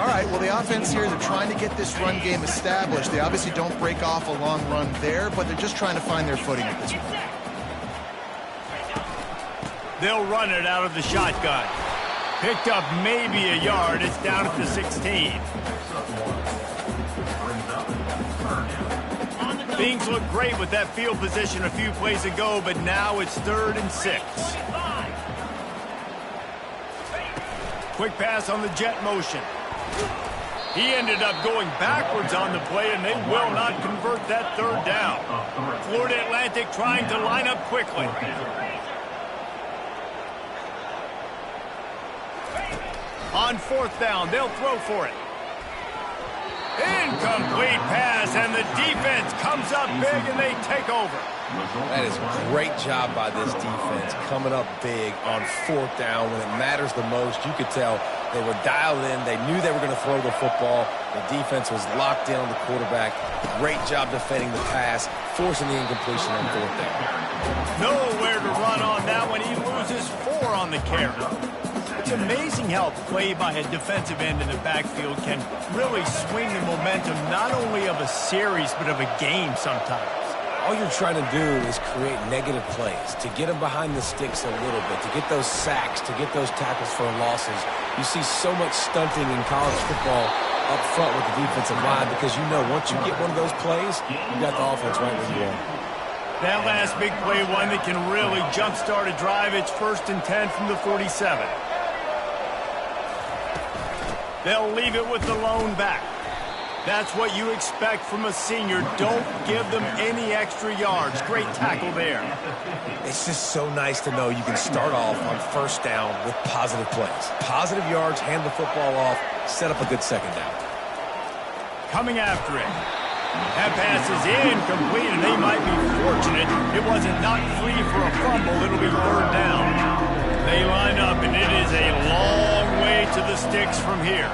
All right, well, the offense here, they're trying to get this run game established. They obviously don't break off a long run there, but they're just trying to find their footing at this point. They'll run it out of the shotgun. Picked up maybe a yard. It's down at the 16. Things look great with that field position a few plays ago, but now it's 3rd and 6. Quick pass on the jet motion. He ended up going backwards on the play, and they will not convert that 3rd down. Florida Atlantic trying to line up quickly. On 4th down, they'll throw for it. Incomplete pass, and the defense comes up big, and they take over. That is a great job by this defense, coming up big on 4th down when it matters the most. You could tell they were dialed in. They knew they were going to throw the football. The defense was locked in on the quarterback. Great job defending the pass, forcing the incompletion on 4th down. Nowhere to run on that one. He loses 4 on the carry. It's amazing how play by a defensive end in the backfield can really swing the momentum not only of a series but of a game sometimes. All you're trying to do is create negative plays, to get them behind the sticks a little bit, to get those sacks, to get those tackles for losses. You see so much stunting in college football up front with the defensive line because you know once you get one of those plays, you got the offense right where you want. That last big play, one that can really jumpstart a drive. It's 1st and 10 from the 47. They'll leave it with the lone back. That's what you expect from a senior. Don't give them any extra yards. Great tackle there. It's just so nice to know you can start off on 1st down with positive plays. Positive yards, hand the football off, set up a good 2nd down. Coming after it. That pass is incomplete, and they might be fortunate it wasn't knocked free for a fumble. It'll be 3rd down. They line up, and it is a long way to the sticks from here.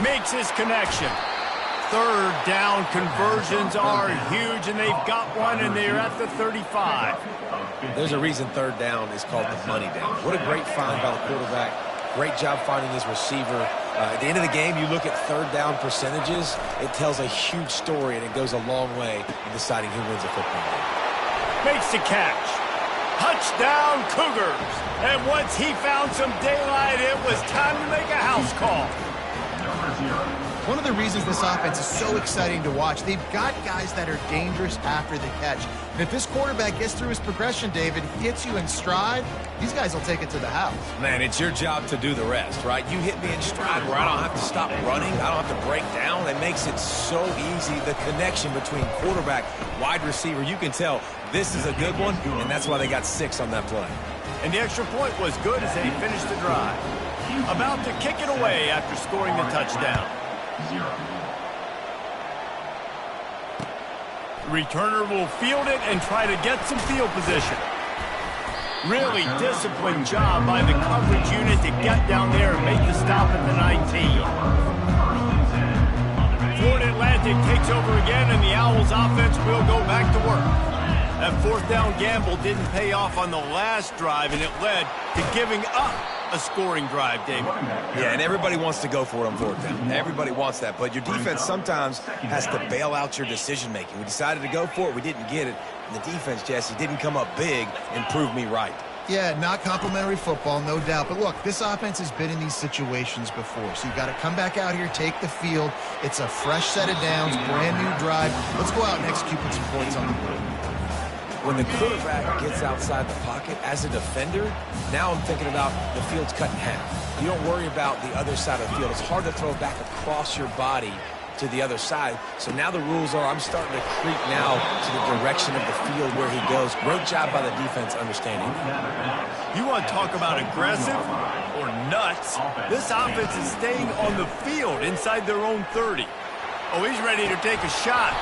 Makes his connection. 3rd down conversions are huge, and they've got one, and they're at the 35. There's a reason 3rd down is called the money down. What a great find by the quarterback. Great job finding his receiver. At the end of the game, you look at 3rd down percentages. It tells a huge story, and it goes a long way in deciding who wins a football game. Makes the catch. Touchdown, Cougars. And once he found some daylight, it was time to make a house call. One of the reasons this offense is so exciting to watch, they've got guys that are dangerous after the catch. And if this quarterback gets through his progression, David, hits you in stride, these guys will take it to the house. Man, it's your job to do the rest, right? You hit me in stride where I don't have to stop running. I don't have to break down. It makes it so easy. The connection between quarterback, wide receiver, you can tell this is a good one, and that's why they got 6 on that play. And the extra point was good as they finished the drive. About to kick it away after scoring the touchdown. The returner will field it and try to get some field position. Really disciplined job by the coverage unit to get down there and make the stop at the 19. Florida Atlantic takes over again, and the Owls offense will go back to work. That 4th down gamble didn't pay off on the last drive, and it led to giving up a scoring drive, David. Yeah, and everybody wants to go for it on 4th down. Everybody wants that, but your defense sometimes has to bail out your decision-making. We decided to go for it. We didn't get it. And the defense, Jesse, didn't come up big and prove me right. Yeah, not complimentary football, no doubt. But look, this offense has been in these situations before. So you've got to come back out here, take the field. It's a fresh set of downs, brand new drive. Let's go out and execute with some points on the board. When the quarterback gets outside the pocket as a defender, now I'm thinking about the field's cut in half. You don't worry about the other side of the field. It's hard to throw back across your body to the other side. So now the rules are I'm starting to creep now to the direction of the field where he goes. Great job by the defense understanding. You want to talk about aggressive or nuts? This offense is staying on the field inside their own 30. Oh, he's ready to take a shot.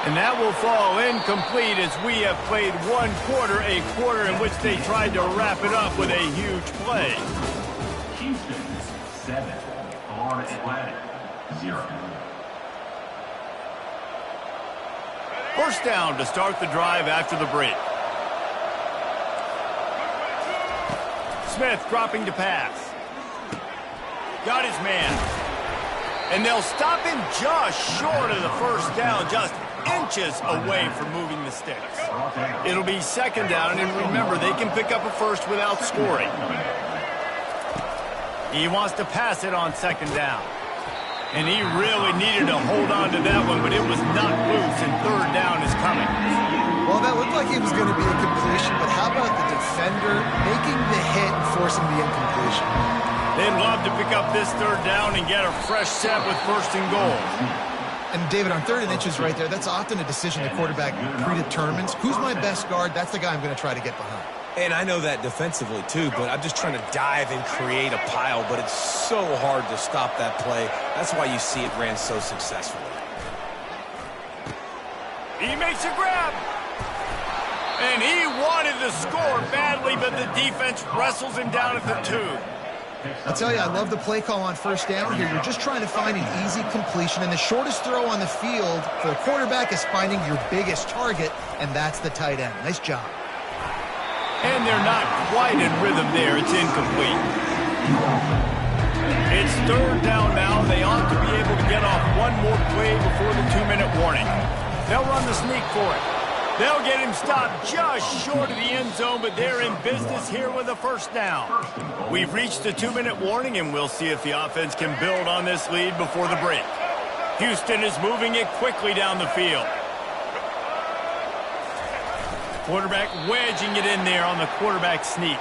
And that will fall incomplete as we have played one quarter, a quarter in which they tried to wrap it up with a huge play. Houston, 7. Florida Atlantic, 0. First down to start the drive after the break. Smith dropping to pass. Got his man. And they'll stop him just short of the first down, just inches away from moving the sticks. It'll be second down, and remember, they can pick up a first without scoring. He wants to pass it on second down. And he really needed to hold on to that one, but it was not loose, and third down is coming. Well, that looked like it was going to be a completion, but how about the defender making the hit and forcing the incompletion? They'd love to pick up this third down and get a fresh set with first and goal. And, David, on 3rd and inches right there, that's often a decision the quarterback predetermines. Who's my best guard? That's the guy I'm going to try to get behind. And I know that defensively, too, but I'm just trying to dive and create a pile, but it's so hard to stop that play. That's why you see it ran so successfully. He makes a grab. And he wanted to score badly, but the defense wrestles him down at the 2. I'll tell you, I love the play call on first down here. You're just trying to find an easy completion, and the shortest throw on the field for a quarterback is finding your biggest target, and that's the tight end. Nice job. And they're not quite in rhythm there. It's incomplete. It's third down now. They ought to be able to get off one more play before the 2-minute warning. They'll run the sneak for it. They'll get him stopped just short of the end zone, but they're in business here with a first down. We've reached the 2-minute warning, and we'll see if the offense can build on this lead before the break. Houston is moving it quickly down the field. Quarterback wedging it in there on the quarterback sneak.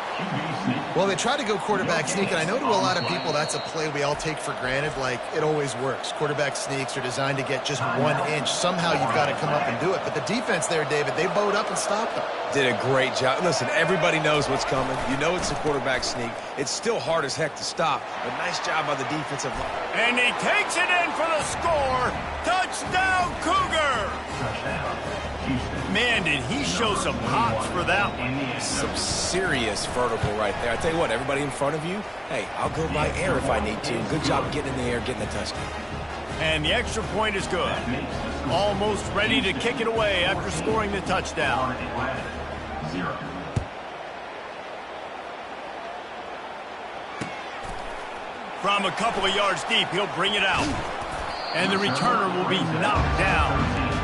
Well, they try to go quarterback sneak, and I know to a lot of people that's a play we all take for granted, like it always works. Quarterback sneaks are designed to get just 1 inch. Somehow you've got to come up and do it. But the defense there, David, they bowed up and stopped them. Did a great job. Listen, everybody knows what's coming. You know it's a quarterback sneak. It's still hard as heck to stop, but nice job by the defensive line. And he takes it in for the score. Touchdown, Cougar! Touchdown, Houston. Man, did he show some pops for that one. Some serious vertical right there. I tell you what, everybody in front of you, hey, I'll go by air if I need to. Good job getting in the air, getting the touchdown. And the extra point is good. Almost ready to kick it away after scoring the touchdown. Florida Atlantic, 0. From a couple of yards deep, he'll bring it out. And the returner will be knocked down.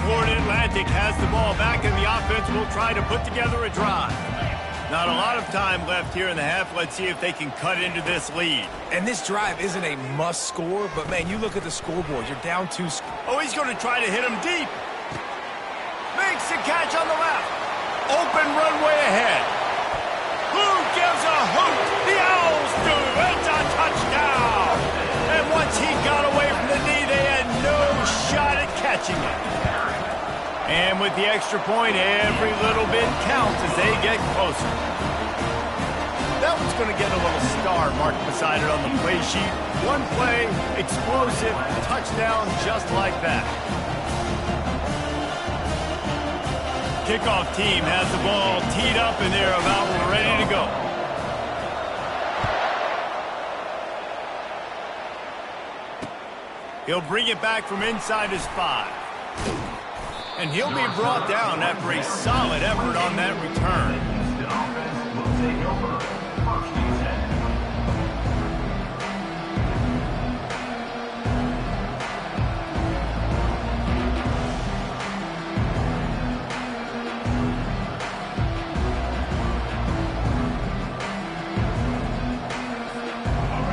Florida Atlantic has the ball back, and the offense will try to put together a drive. Not a lot of time left here in the half. Let's see if they can cut into this lead. And this drive isn't a must score, but man, you look at the scoreboard. You're down 2. Oh, he's going to try to hit him deep. Makes the catch on the left. Open runway ahead. Who gives a hoot? The Owls do. It's a touchdown. And once he got away from the knee, they had no shot at catching it. And with the extra point, every little bit counts as they get closer. That one's going to get a little star marked beside it on the play sheet. One play, explosive, touchdown just like that. Kickoff team has the ball teed up, and they're about ready to go. He'll bring it back from inside his 5. And he'll be brought down after a solid effort on that return. The offense will take over. First and 10.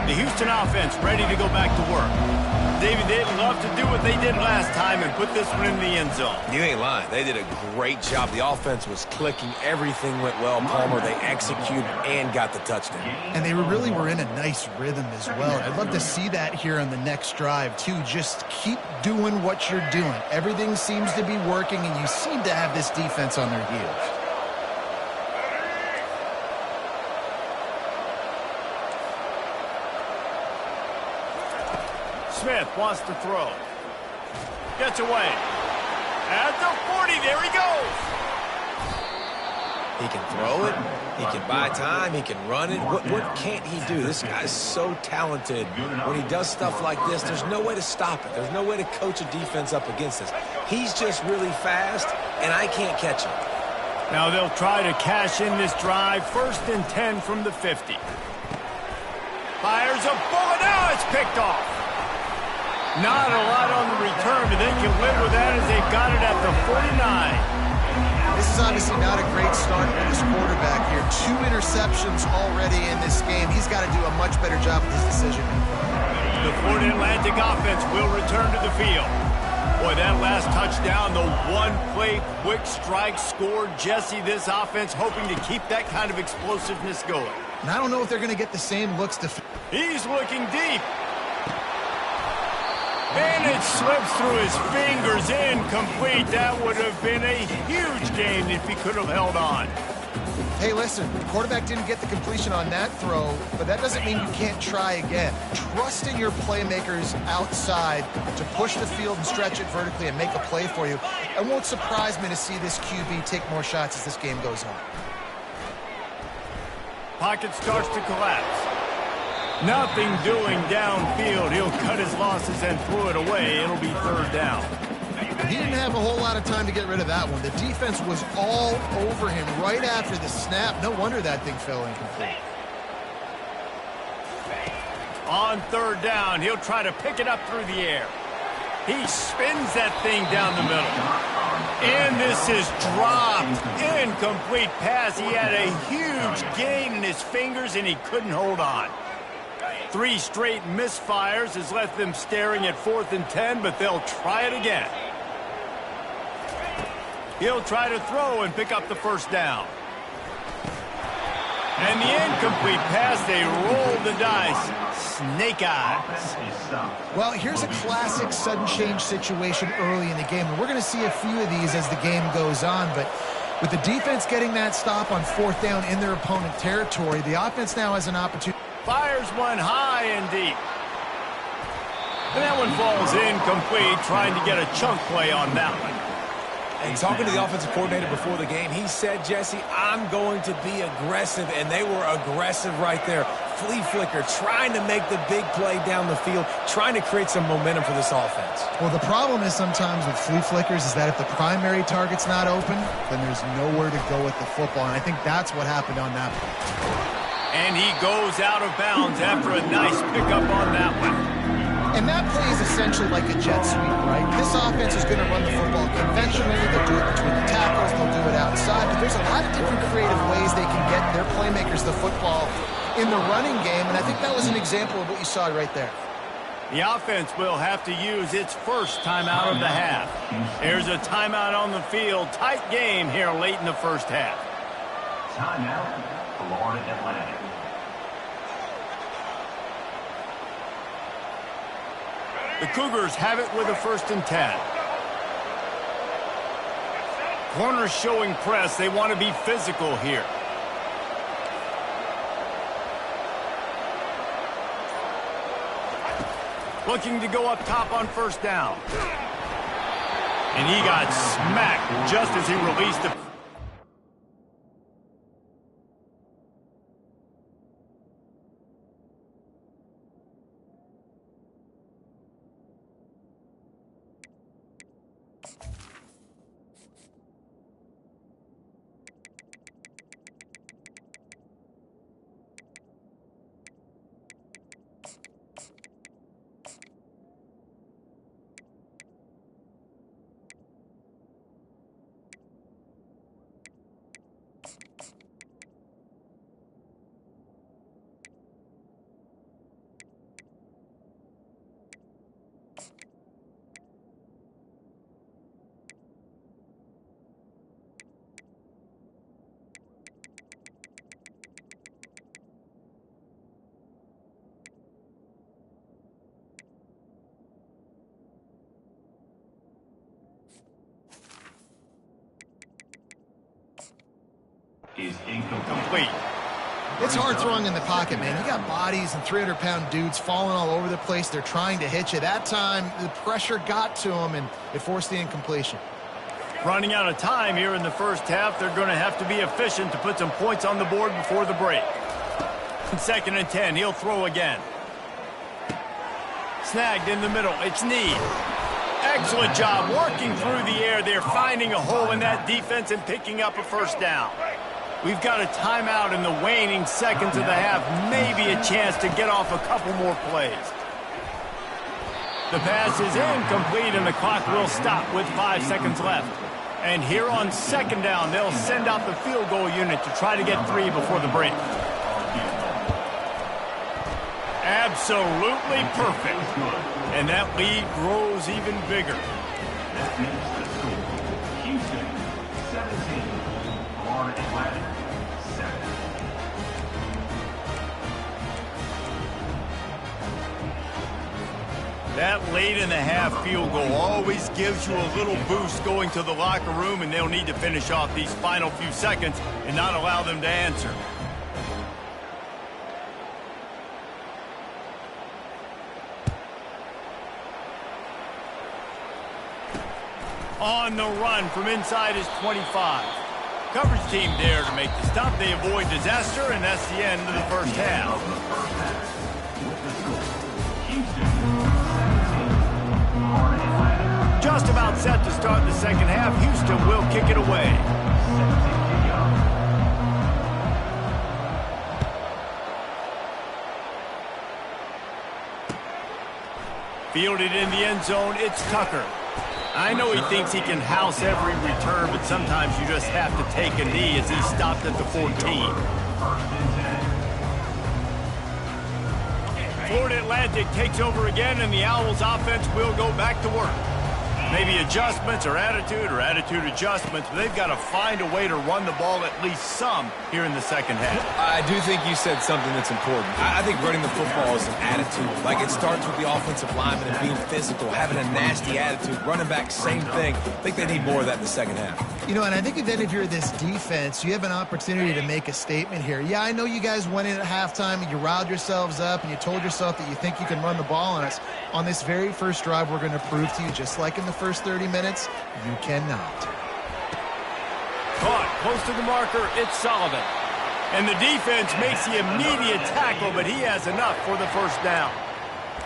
The Houston offense ready to go back to work. David, they'd love to do what they did last time and put this one in the end zone. You ain't lying. They did a great job. The offense was clicking. Everything went well. Palmer, they executed and got the touchdown. And they really were in a nice rhythm as well. I'd love to see that here on the next drive, too. Just keep doing what you're doing. Everything seems to be working, and you seem to have this defense on their heels. Smith wants to throw. Gets away. At the 40, there he goes. He can throw it. He can buy time. He can run it. What can't he do? This guy's so talented. When he does stuff like this, there's no way to stop it. There's no way to coach a defense up against this. He's just really fast, and I can't catch him. Now they'll try to cash in this drive. First and 10 from the 50. Fires a bullet. Now it's picked off. Not a lot on the return, but they can live with that as they've got it at the 49. This is obviously not a great start for this quarterback here. 2 interceptions already in this game. He's got to do a much better job with his decision-making. The Florida Atlantic offense will return to the field. Boy, that last touchdown, the one-play quick strike scored. Jesse, this offense hoping to keep that kind of explosiveness going. And I don't know if they're going to get the same looks to... He's looking deep. And it slips through his fingers, incomplete. That would have been a huge gain if he could have held on. Hey, listen, the quarterback didn't get the completion on that throw, but that doesn't mean you can't try again. Trust in your playmakers outside to push the field and stretch it vertically and make a play for you. It won't surprise me to see this QB take more shots as this game goes on. Pocket starts to collapse. Nothing doing downfield. He'll cut his losses and throw it away. It'll be third down. He didn't have a whole lot of time to get rid of that one. The defense was all over him right after the snap. No wonder that thing fell incomplete. On third down, he'll try to pick it up through the air. He spins that thing down the middle. And this is dropped. Incomplete pass. He had a huge gain in his fingers, and he couldn't hold on. 3 straight misfires has left them staring at 4th and 10, but they'll try it again. He'll try to throw and pick up the first down. And the incomplete pass, they roll the dice. Snake eyes. Well, here's a classic sudden change situation early in the game, and we're going to see a few of these as the game goes on, but with the defense getting that stop on 4th down in their opponent territory, the offense now has an opportunity. Fires one high and deep. And that one falls incomplete, trying to get a chunk play on that one. And talking to the offensive coordinator before the game, he said, Jesse, I'm going to be aggressive, and they were aggressive right there. Flea flicker, trying to make the big play down the field, trying to create some momentum for this offense. Well, the problem is sometimes with flea flickers is that if the primary target's not open, then there's nowhere to go with the football, and I think that's what happened on that play. And he goes out of bounds after a nice pickup on that one. And that play is essentially like a jet sweep, right? This offense is going to run the football conventionally. They'll do it between the tackles. They'll do it outside. But there's a lot of different creative ways they can get their playmakers the football in the running game. And I think that was an example of what you saw right there. The offense will have to use its first timeout of the half. There's a timeout on the field. Tight game here late in the first half. Timeout, Florida Atlantic. The Cougars have it with a 1st and 10. Corners showing press. They want to be physical here. Looking to go up top on 1st down. And he got smacked just as he released the... is incomplete. Complete. It's hard throwing in the pocket, man. You got bodies and 300-pound dudes falling all over the place. They're trying to hit you. That time, the pressure got to them, and it forced the incompletion. Running out of time here in the first half, they're going to have to be efficient to put some points on the board before the break. 2nd and 10, he'll throw again. Snagged in the middle, it's Need. Excellent job working through the air. They're finding a hole in that defense and picking up a first down. We've got a timeout in the waning seconds of the half, maybe a chance to get off a couple more plays. The pass is incomplete, and the clock will stop with 5 seconds left. And here on 2nd down, they'll send out the field goal unit to try to get 3 before the break. Absolutely perfect. And that lead grows even bigger. That makes the score Houston 17, Florida Atlantic 7. That late in the half field goal always gives you a little boost going to the locker room, and they'll need to finish off these final few seconds and not allow them to answer. On the run from inside his 25. Coverage team there to make the stop. They avoid disaster, and that's the end of the first half. Just about set to start the second half. Houston will kick it away. Fielded in the end zone, it's Tucker. I know he thinks he can house every return, but sometimes you just have to take a knee as he stopped at the 14. Florida Atlantic takes over again, and the Owls offense will go back to work. Maybe adjustments or attitude adjustments, but they've got to find a way to run the ball at least some here in the second half. I do think you said something that's important. I think running the football is an attitude. Like, it starts with the offensive lineman and being physical, having a nasty attitude. Running back, same thing. I think they need more of that in the second half. You know, and I think then if you're this defense, you have an opportunity to make a statement here. Yeah, I know you guys went in at halftime and you riled yourselves up and you told yourself that you think you can run the ball on us. On this very first drive, we're going to prove to you, just like in the first 30 minutes, you cannot. Caught close to the marker, it's Sullivan. And the defense makes the immediate tackle, but he has enough for the first down.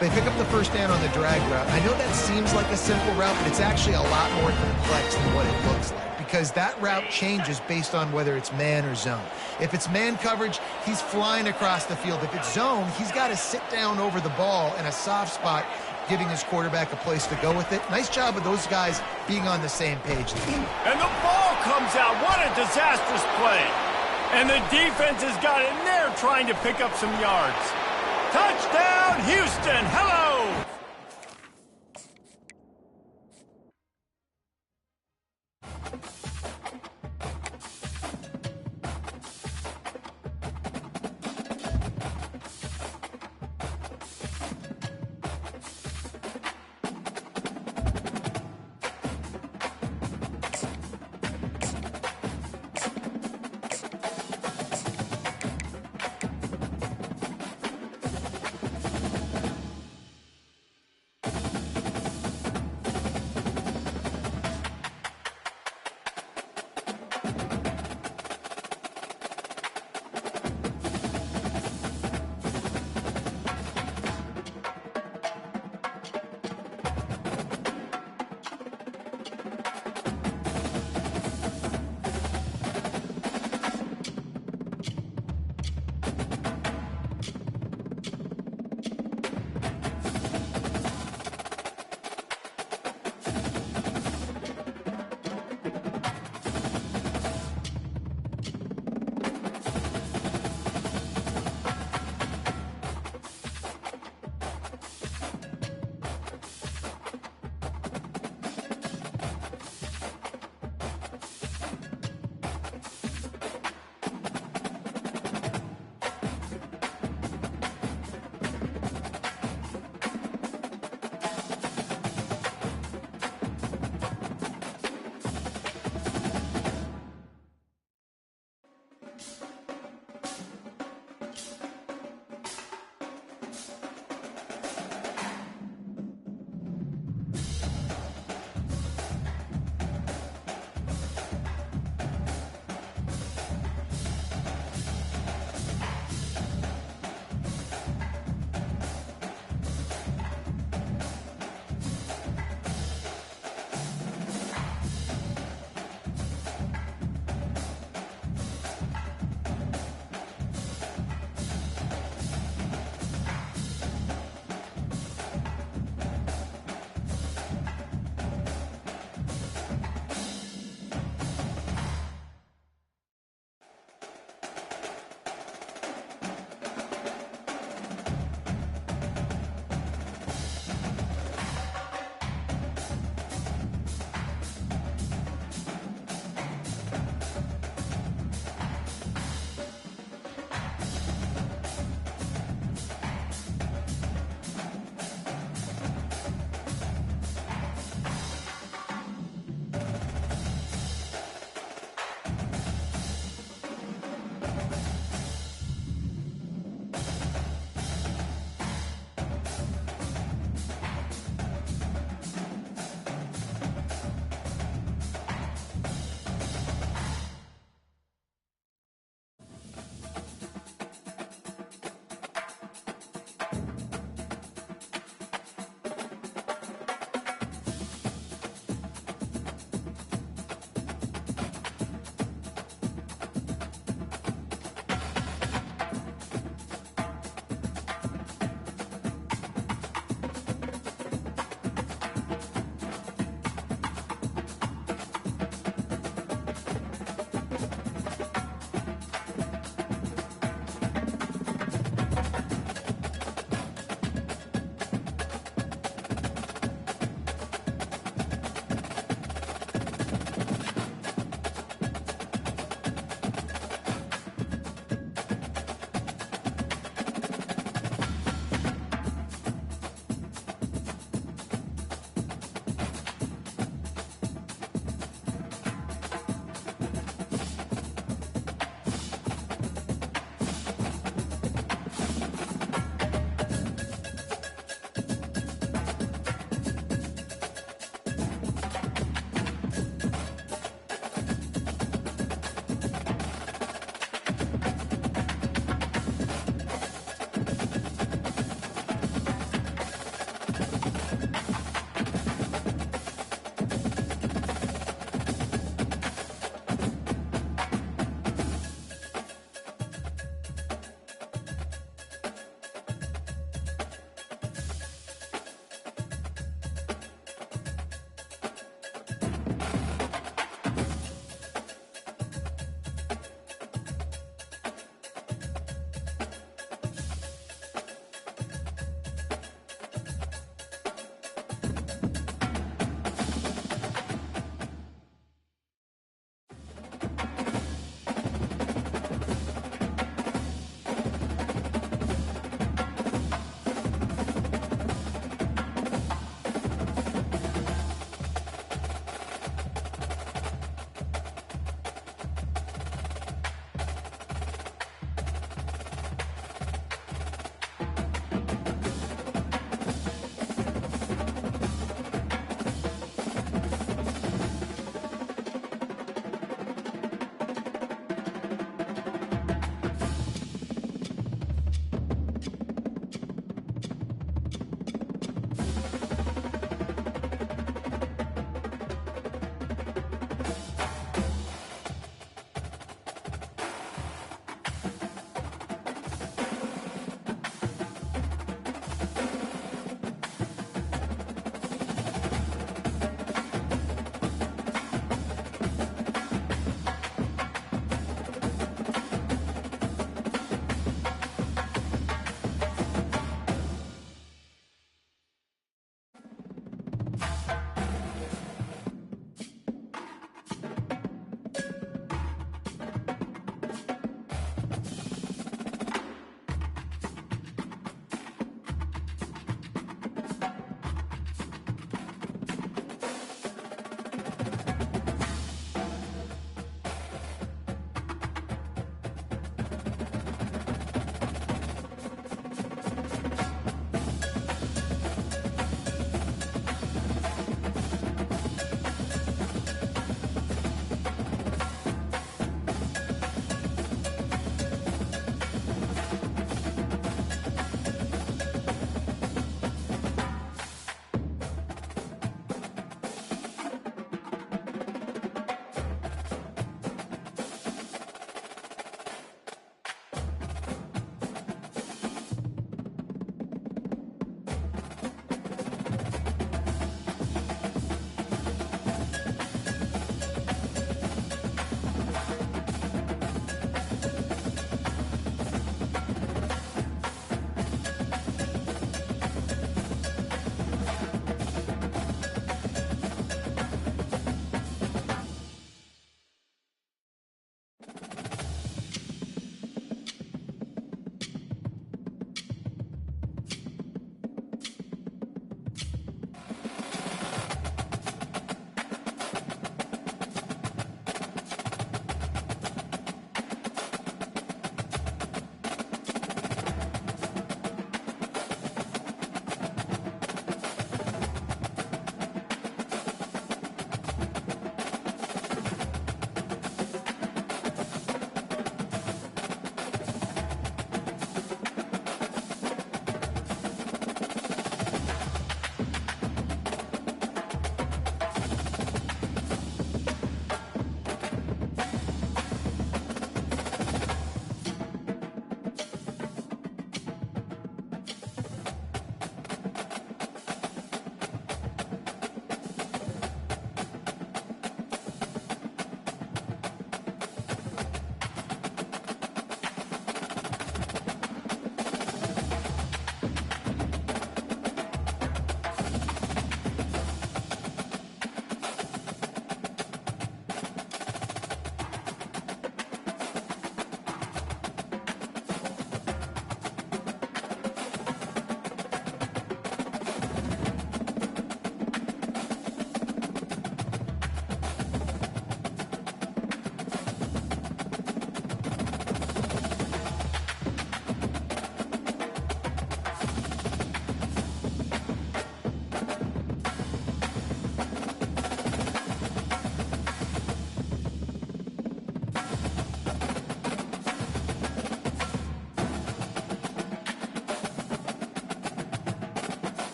They pick up the first down on the drag route. I know that seems like a simple route, but it's actually a lot more complex than what it looks like, because that route changes based on whether it's man or zone. If it's man coverage, he's flying across the field. If it's zone, he's got to sit down over the ball in a soft spot, giving his quarterback a place to go with it. Nice job of those guys being on the same page. And the ball comes out. What a disastrous play. And the defense has got in there trying to pick up some yards. Touchdown, Houston. Hello.